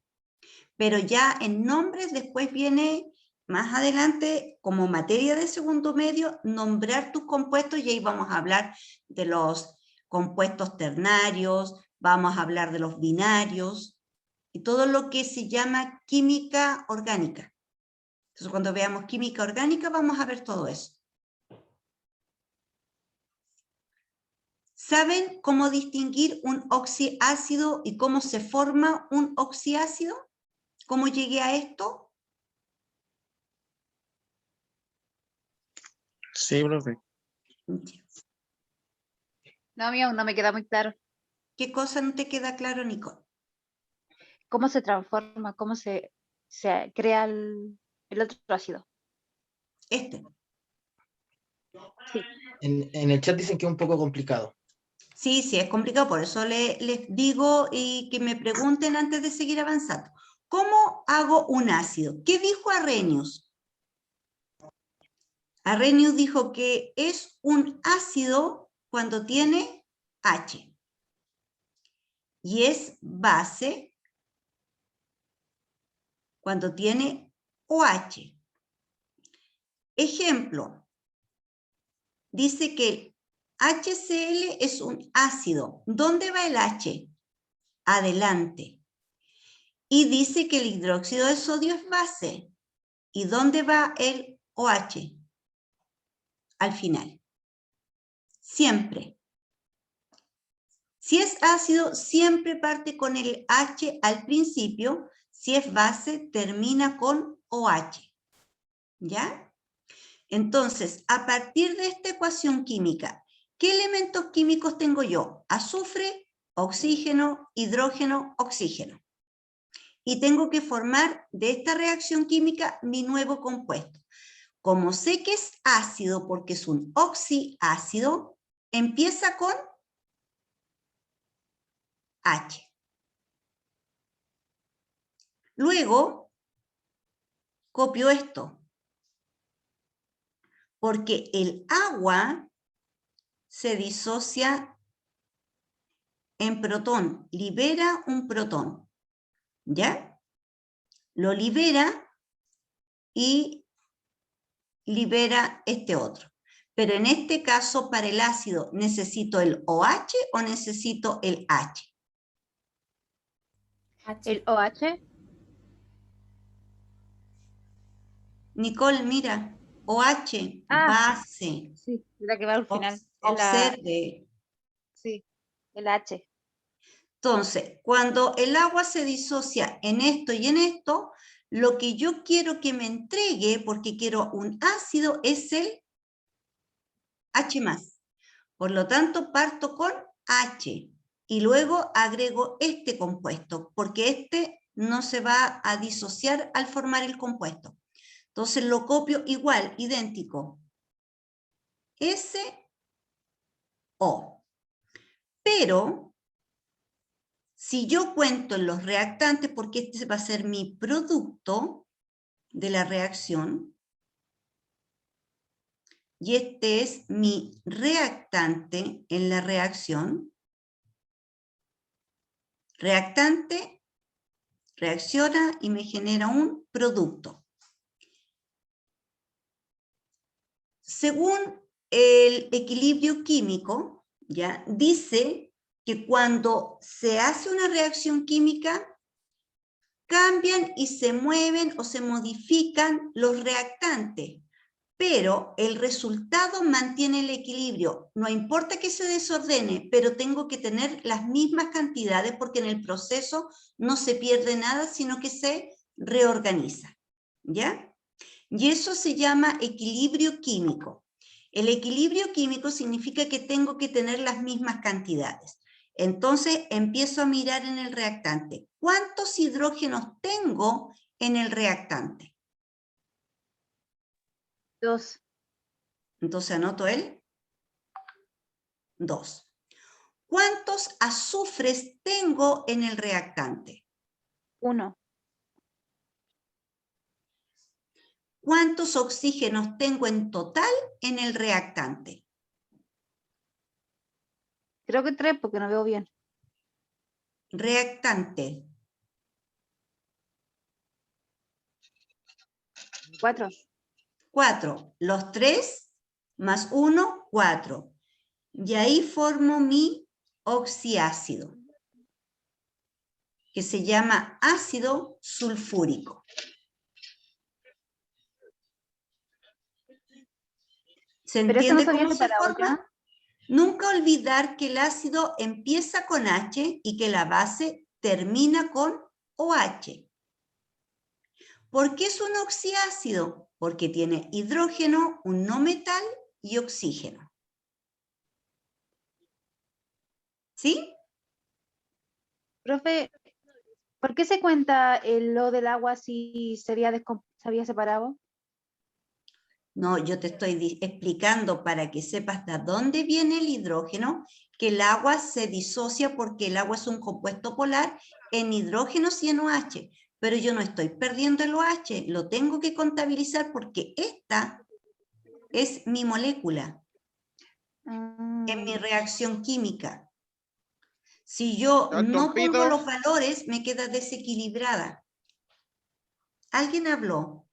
pero ya en nombres después viene más adelante como materia de segundo medio nombrar tus compuestos y ahí vamos a hablar de los compuestos ternarios, vamos a hablar de los binarios y todo lo que se llama química orgánica. Entonces cuando veamos química orgánica vamos a ver todo eso. ¿Saben cómo distinguir un oxiácido y cómo se forma un oxiácido? ¿Cómo llegué a esto? Sí, profe. No, mío, no me queda muy claro. ¿Qué cosa no te queda claro, Nicole? ¿Cómo se transforma? ¿Cómo se se crea el otro ácido. Este. Sí. En el chat dicen que es un poco complicado. Sí, sí, es complicado, por eso les digo y que me pregunten antes de seguir avanzando. ¿Cómo hago un ácido? ¿Qué dijo Arrhenius? Arrhenius dijo que es un ácido cuando tiene H. Y es base cuando tiene OH. Ejemplo, dice que HCl es un ácido. ¿Dónde va el H? Adelante. Y dice que el hidróxido de sodio es base. ¿Y dónde va el OH? Al final. Siempre. Si es ácido, siempre parte con el H al principio. Si es base, termina con OH. ¿Ya? Entonces, a partir de esta ecuación química, ¿qué elementos químicos tengo yo? Azufre, oxígeno, hidrógeno, oxígeno. Y tengo que formar de esta reacción química mi nuevo compuesto. Como sé que es ácido porque es un oxiácido, empieza con H. Luego, copio esto. Porque el agua se disocia en protón, libera un protón. ¿Ya? Lo libera y libera este otro. Pero en este caso, para el ácido, ¿necesito el OH o necesito el H? El OH. Nicole, mira, OH, Ah, base. sí, la que va al final. Observe. Sí, el H. Entonces, cuando el agua se disocia en esto y en esto, lo que yo quiero que me entregue, porque quiero un ácido, es el H+. Por lo tanto, parto con H y luego agrego este compuesto, porque este no se va a disociar al formar el compuesto. Entonces lo copio igual, idéntico. SO. Pero, si yo cuento en los reactantes, porque este va a ser mi producto de la reacción, y este es mi reactante en la reacción, reactante reacciona y me genera un producto. Según el equilibrio químico, ¿ya? Dice que cuando se hace una reacción química, cambian y se mueven o se modifican los reactantes, pero el resultado mantiene el equilibrio. No importa que se desordene, pero tengo que tener las mismas cantidades porque en el proceso no se pierde nada, sino que se reorganiza. ¿Ya? Y eso se llama equilibrio químico. El equilibrio químico significa que tengo que tener las mismas cantidades. Entonces empiezo a mirar en el reactante. ¿Cuántos hidrógenos tengo en el reactante? 2. Entonces anoto el 2. ¿Cuántos azufres tengo en el reactante? 1. ¿Cuántos oxígenos tengo en total en el reactante? Creo que 3 porque no veo bien. Reactante. 4. 4. Los 3 más 1, 4. Y ahí formo mi oxiácido, que se llama ácido sulfúrico. ¿Se Pero eso no entiende se cómo viene se para forma? olla. Nunca olvidar que el ácido empieza con H y que la base termina con OH. ¿Por qué es un oxiácido? Porque tiene hidrógeno, un no metal y oxígeno. ¿Sí? Profe, ¿Por qué se cuenta el lo del agua si se había separado? No, yo te estoy explicando para que sepas de dónde viene el hidrógeno, que el agua se disocia porque el agua es un compuesto polar en hidrógenos y en OH, pero yo no estoy perdiendo el OH, lo tengo que contabilizar porque esta es mi molécula, en mi reacción química. Si yo no pongo los valores, me queda desequilibrada. ¿Alguien habló?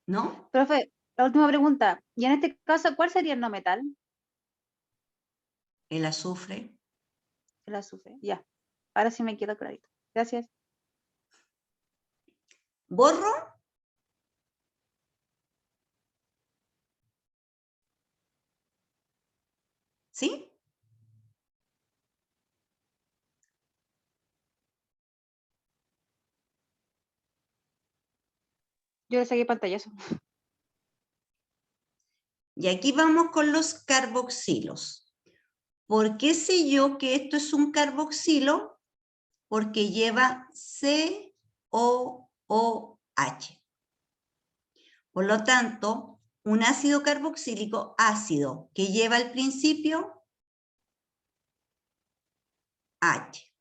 ¿No? Profe, la última pregunta. Y en este caso, ¿cuál sería el no metal? El azufre. El azufre. Ya. Ahora sí me quedó clarito. Gracias. ¿Borro? ¿Sí? Yo le saqué pantallazo. Y aquí vamos con los carboxilos. ¿Por qué sé yo que esto es un carboxilo? Porque lleva COOH. Por lo tanto, un ácido carboxílico ácido que lleva al principio H.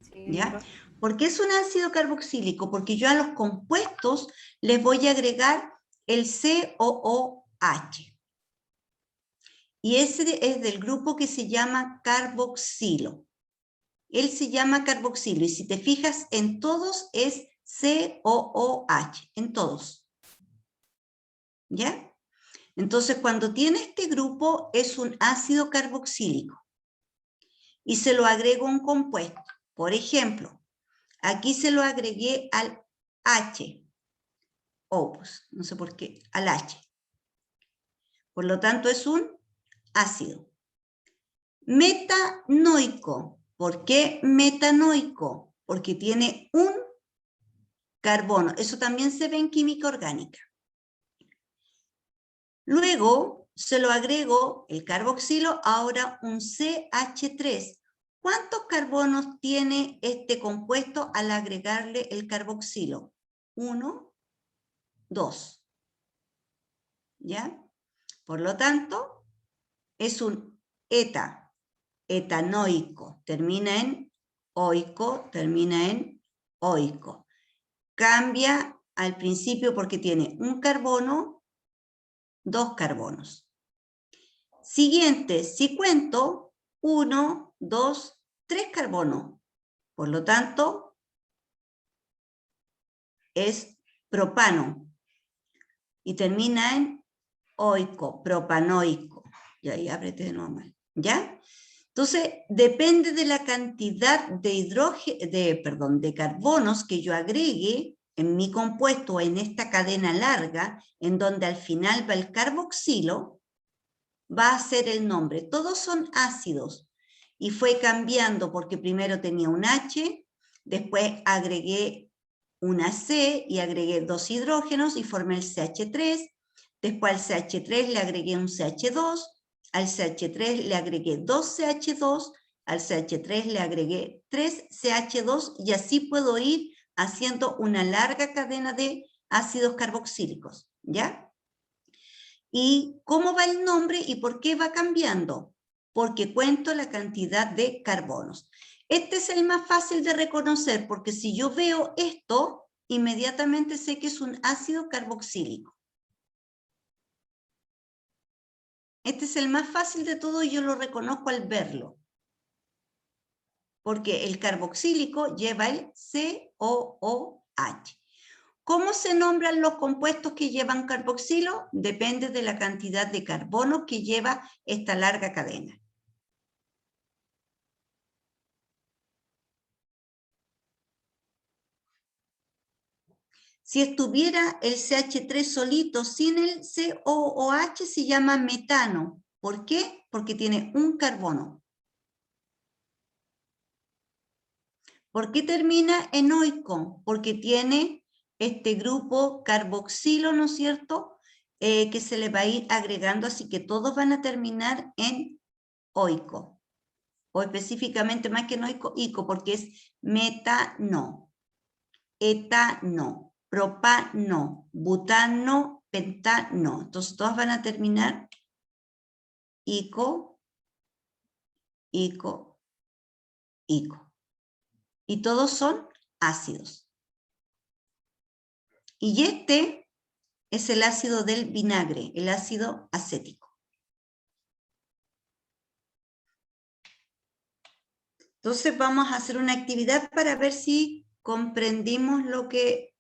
Sí, ¿Ya? profe. ¿Por qué es un ácido carboxílico? Porque yo a los compuestos les voy a agregar el COOH. Y ese es del grupo que se llama carboxilo. Él se llama carboxilo y si te fijas en todos es COOH, en todos. ¿Ya? Entonces cuando tiene este grupo es un ácido carboxílico y se lo agrego a un compuesto. Por ejemplo, aquí se lo agregué al H, pues, no sé por qué, al H. Por lo tanto es un ácido. Metanoico. ¿Por qué metanoico? Porque tiene un carbono. Eso también se ve en química orgánica. Luego se lo agrego el carboxilo, ahora un CH3. ¿Cuántos carbonos tiene este compuesto al agregarle el carboxilo? 1, 2. ¿Ya? Por lo tanto, es un etanoico. Termina en oico, termina en oico. Cambia al principio porque tiene un carbono, 2 carbonos. Siguiente, si cuento, 1, 2, 3 carbonos. Por lo tanto, es propano. Y termina en oico, propanoico. Y ahí ábrete de nuevo. ¿Ya? Entonces, depende de la cantidad de carbonos que yo agregue en mi compuesto, en esta cadena larga, en donde al final va el carboxilo, va a ser el nombre. Todos son ácidos. Y fue cambiando porque primero tenía un H, después agregué una C y agregué 2 hidrógenos y formé el CH3. Después al CH3 le agregué un CH2, al CH3 le agregué 2 CH2, al CH3 le agregué 3 CH2 y así puedo ir haciendo una larga cadena de ácidos carboxílicos, ¿ya? ¿Y cómo va el nombre y por qué va cambiando? Porque cuento la cantidad de carbonos. Este es el más fácil de reconocer porque si yo veo esto, inmediatamente sé que es un ácido carboxílico. Este es el más fácil de todo y yo lo reconozco al verlo. Porque el carboxílico lleva el COOH. ¿Cómo se nombran los compuestos que llevan carboxilo? Depende de la cantidad de carbono que lleva esta larga cadena. Si estuviera el CH3 solito sin el COOH se llama metano. ¿Por qué? Porque tiene un carbono. ¿Por qué termina en oico? Porque tiene este grupo carboxilo, ¿no es cierto? Que se le va a ir agregando, así que todos van a terminar en oico. O específicamente más que noico, ico, porque es metano, etano, propano, butano, pentano. Entonces todas van a terminar ico, ico, ico. Y todos son ácidos. Y este es el ácido del vinagre, el ácido acético. Entonces vamos a hacer una actividad para ver si comprendimos lo que...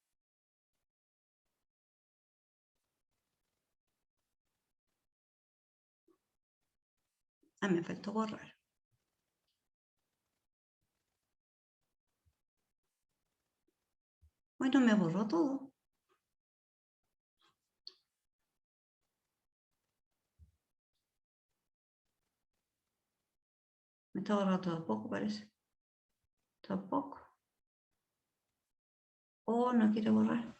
Ah, me faltó borrar. Bueno, me borró todo. Me está borrando tampoco, parece. Tampoco. Oh, no quiere borrar.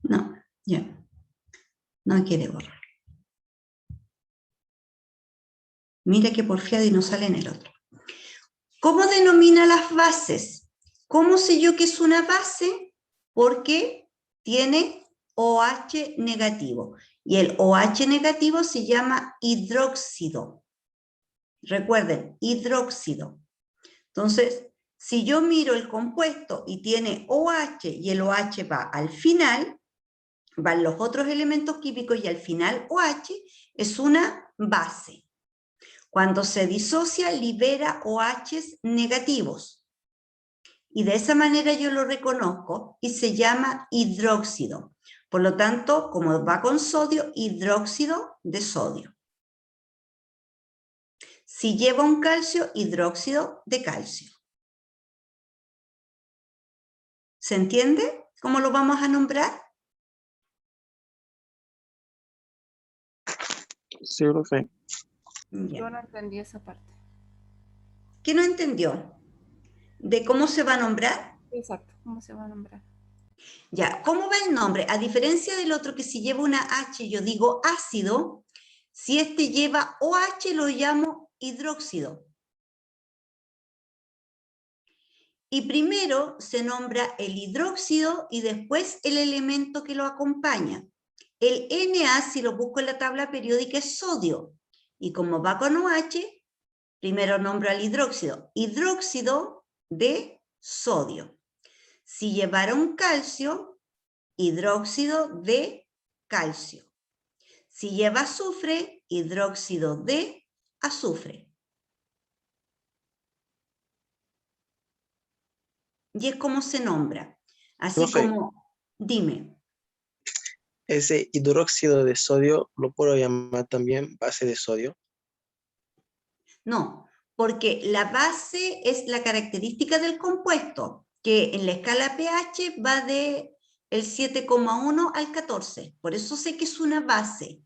No, ya. No quiere borrar. Mira que porfiado y no sale en el otro. ¿Cómo denomina las bases? ¿Cómo sé yo que es una base? Porque tiene OH negativo. Y el OH negativo se llama hidróxido. Recuerden, hidróxido. Entonces, si yo miro el compuesto y tiene OH y el OH va al final, van los otros elementos químicos y al final OH es una base. Cuando se disocia, libera OHs negativos. Y de esa manera yo lo reconozco y se llama hidróxido. Por lo tanto, como va con sodio, hidróxido de sodio. Si lleva un calcio, hidróxido de calcio. ¿Se entiende cómo lo vamos a nombrar? Sí, profe. Yo no Ya. entendí esa parte. ¿Qué no entendió? ¿De cómo se va a nombrar? Exacto, ¿cómo se va a nombrar? Ya, ¿cómo va el nombre? A diferencia del otro que si lleva una H yo digo ácido, si este lleva OH lo llamo hidróxido. Y primero se nombra el hidróxido y después el elemento que lo acompaña. El Na, si lo busco en la tabla periódica, es sodio. Y como va con OH, primero nombro al hidróxido. Hidróxido de sodio. Si llevara un calcio, hidróxido de calcio. Si lleva azufre, hidróxido de azufre. Y es como se nombra. Así Profe. como, dime. Ese hidróxido de sodio lo puedo llamar también base de sodio. No, porque la base es la característica del compuesto, que en la escala pH va de el 7,1 al 14. Por eso sé que es una base.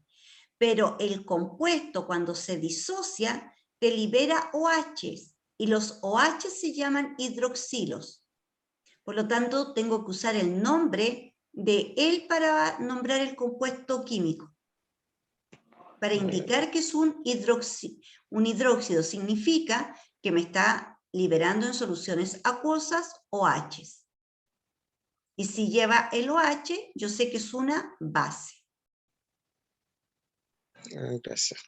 Pero el compuesto, cuando se disocia, te libera OHs. Y los OH se llaman hidroxilos. Por lo tanto, tengo que usar el nombre de él para nombrar el compuesto químico. Para indicar que es un hidróxido significa que me está liberando en soluciones acuosas OHs. Y si lleva el OH, yo sé que es una base. Gracias.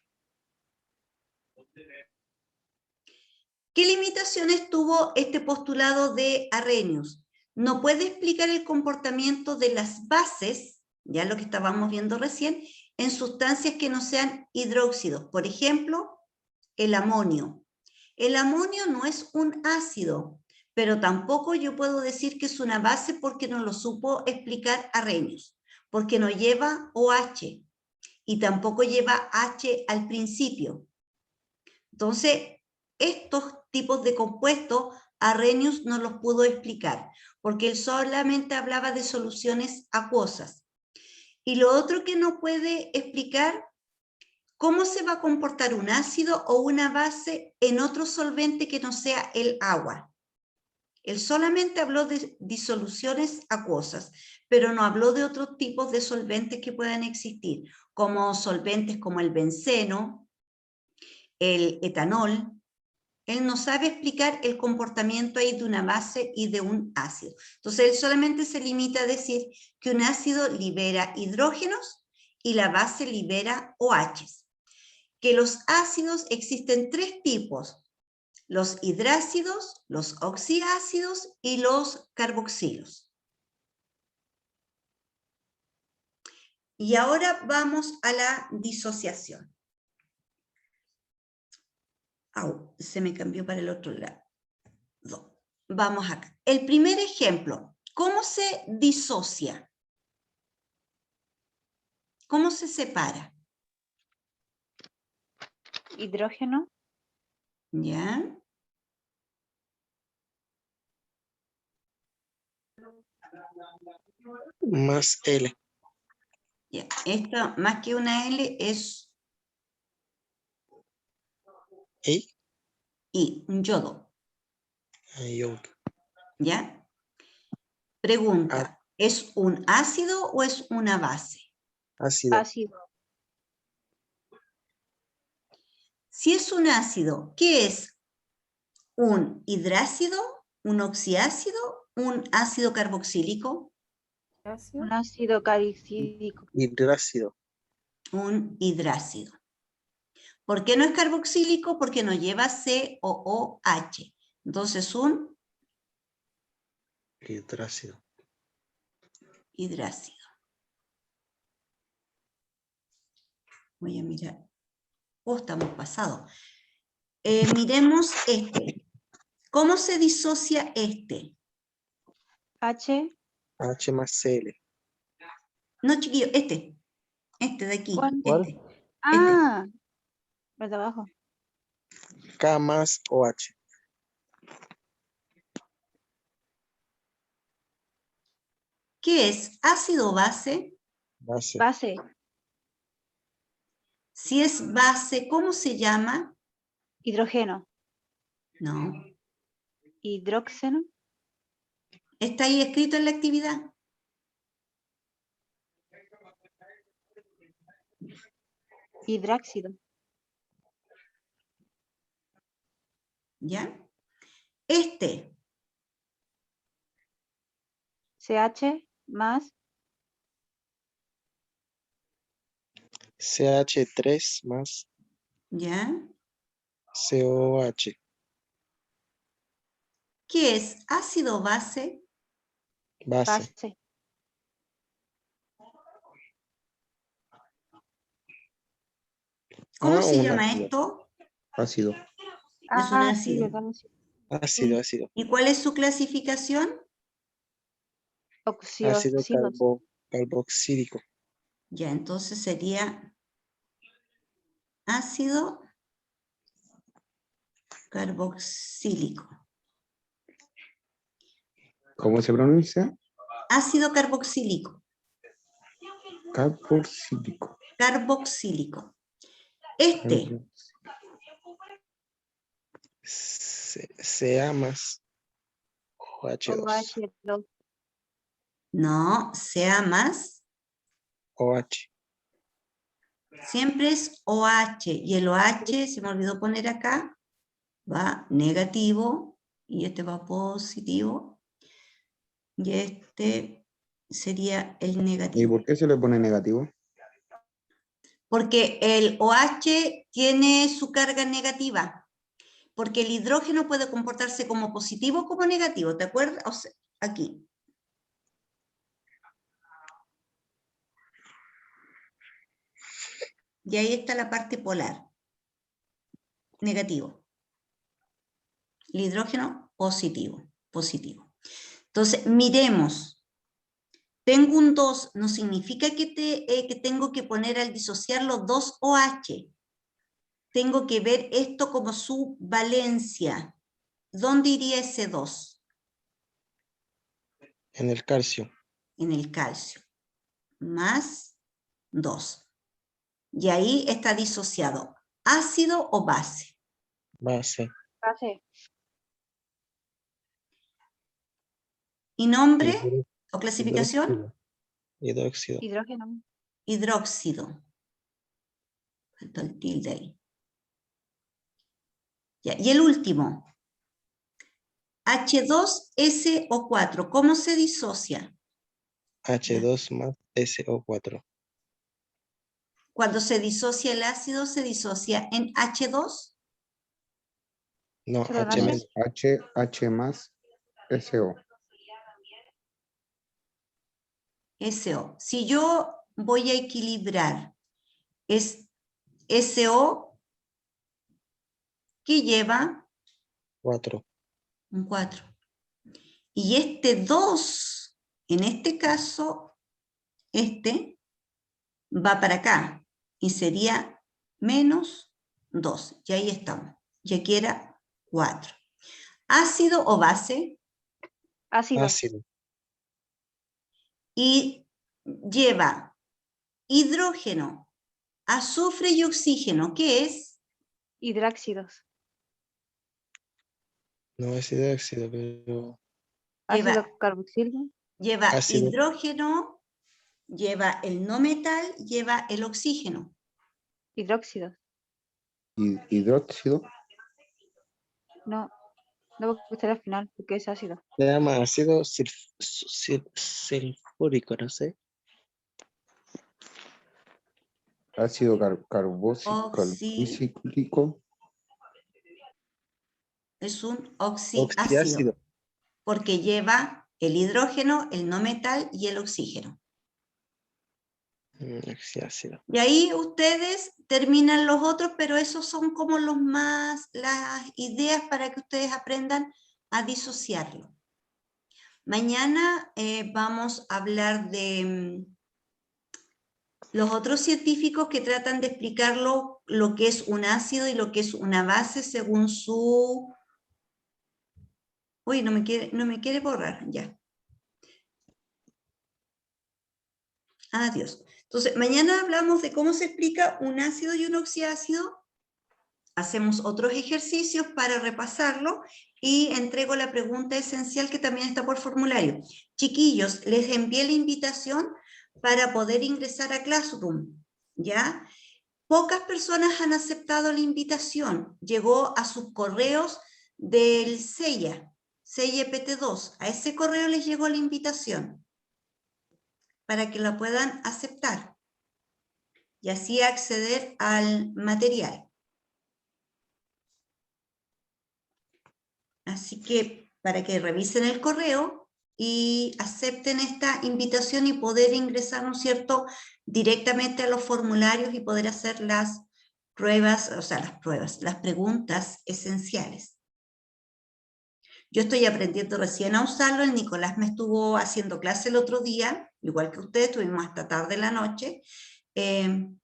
¿Qué limitaciones tuvo este postulado de Arrhenius? No puede explicar el comportamiento de las bases, ya lo que estábamos viendo recién, en sustancias que no sean hidróxidos. Por ejemplo, el amonio. El amonio no es un ácido, pero tampoco yo puedo decir que es una base porque no lo supo explicar Arrhenius, porque no lleva OH y tampoco lleva H al principio. Entonces, estos tipos de compuestos Arrhenius no los pudo explicar, porque él solamente hablaba de soluciones acuosas. Y lo otro que no puede explicar, cómo se va a comportar un ácido o una base en otro solvente que no sea el agua. Él solamente habló de disoluciones acuosas, pero no habló de otros tipos de solventes que puedan existir, como solventes como el benceno, el etanol. Él no sabe explicar el comportamiento ahí de una base y de un ácido. Entonces, él solamente se limita a decir que un ácido libera hidrógenos y la base libera OHs. Que los ácidos existen 3 tipos: los hidrácidos, los oxiácidos y los carboxilos. Y ahora vamos a la disociación. Se me cambió para el otro lado. Vamos acá. El primer ejemplo, ¿cómo se disocia? ¿Cómo se separa? Hidrógeno. ¿Ya? Más L. Ya. Esto más que una L es I, un yodo. Yodo. ¿Ya? Pregunta, ¿es un ácido o es una base? Ácido. Ácido. Si es un ácido, ¿qué es? ¿Un hidrácido, un oxiácido, un ácido carboxílico? Un ácido carboxílico. Hidrácido. Un hidrácido. ¿Por qué no es carboxílico? Porque no lleva C o OH. Entonces, un Hidrácido. hidrácido. Voy a mirar. Oh, estamos pasados. Miremos este. ¿Cómo se disocia este? H. H más Cl. No, chiquillo, este. Este de aquí. ¿Cuál? Este. Ah, el de abajo. K más OH. ¿Qué es? ¿Ácido o base? Base. Base. Si es base, ¿cómo se llama? Hidrógeno. No. Hidróxeno. ¿Está ahí escrito en la actividad? Hidráxido. ¿Ya? Este. CH más CH3 más ¿Ya? COH. ¿Qué es? ¿Ácido o base? Base. base. ¿Cómo se un llama ácido. esto? Ácido. Es un Ah, ácido. sí, verdad, sí. Ácido, Sí. ácido. ¿Y cuál es su clasificación? Ácido Oxíoxidos. carboxílico. Ya, entonces sería ácido carboxílico. ¿Cómo se pronuncia? Ácido carboxílico. Carboxílico. Carboxílico. Este. Ca más OH2. OH2. No, sea más. OH. Siempre es OH. Y el OH, se me olvidó poner acá, va negativo. Y este va positivo. Y este sería el ¿Y negativo. por qué se le pone negativo? Porque el OH tiene su carga negativa. Porque el hidrógeno puede comportarse como positivo o como negativo. ¿Te acuerdas? O sea, aquí. Y ahí está la parte polar. Negativo. El hidrógeno positivo. Positivo. Entonces, miremos. Tengo un 2, no significa que tengo que poner al disociar los dos OH. Tengo que ver esto como su valencia. ¿Dónde iría ese 2? En el calcio. En el calcio. Más 2. Y ahí está disociado. ¿Ácido o base? Base. Base. ¿Y nombre Hidro- o clasificación? Hidróxido. Hidrógeno. Hidróxido. Faltó el tilde ahí. Ya, y el último. H2SO4, ¿cómo se disocia? H2 más SO4. Cuando se disocia el ácido, ¿se disocia en H2? No, Solo H nada menos. H más SO. SO. Si yo voy a equilibrar, es SO que lleva 4. un 4. Y este 2, en este caso, este va para acá y sería menos 2. Y ahí estamos. Y aquí era 4. ¿Ácido o base? Ácido. Ácido. Y lleva hidrógeno, azufre y oxígeno. ¿Qué es? Hidráxidos. No es hidróxido, pero Lleva, Ácido carboxílico. lleva ácido. hidrógeno, lleva el no metal, lleva el oxígeno. Hidróxidos. Hidróxido. No. No porque está al final, porque es ácido. Se llama ácido sulfúrico, no sé. Ácido carboxílico. Es un oxiácido, Oxiácido. porque lleva el hidrógeno, el no metal y el oxígeno. Oxiácido. Y ahí ustedes terminan los otros, pero esos son como los más, las ideas para que ustedes aprendan a disociarlo. Mañana vamos a hablar de los otros científicos que tratan de explicarlo, lo que es un ácido y lo que es una base según su... Uy, no me quiere borrar, ya. Adiós. Entonces, mañana hablamos de cómo se explica un ácido y un oxiácido. Hacemos otros ejercicios para repasarlo y entrego la pregunta esencial que también está por formulario. Chiquillos, les envié la invitación para poder ingresar a Classroom, ¿ya? Pocas personas han aceptado la invitación. Llegó a sus correos del SEIA PT2. A ese correo les llegó la invitación para que la puedan aceptar y así acceder al material. Así que para que revisen el correo y acepten esta invitación y poder ingresar, ¿no es cierto?, directamente a los formularios y poder hacer las pruebas, o sea, las preguntas esenciales. Yo estoy aprendiendo recién a usarlo, el Nicolás me estuvo haciendo clase el otro día, igual que ustedes, estuvimos hasta tarde en la noche,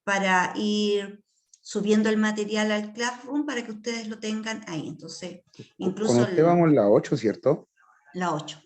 para ir subiendo el material al Classroom para que ustedes lo tengan ahí. Entonces, incluso Con usted vamos la 8, ¿cierto? la 8.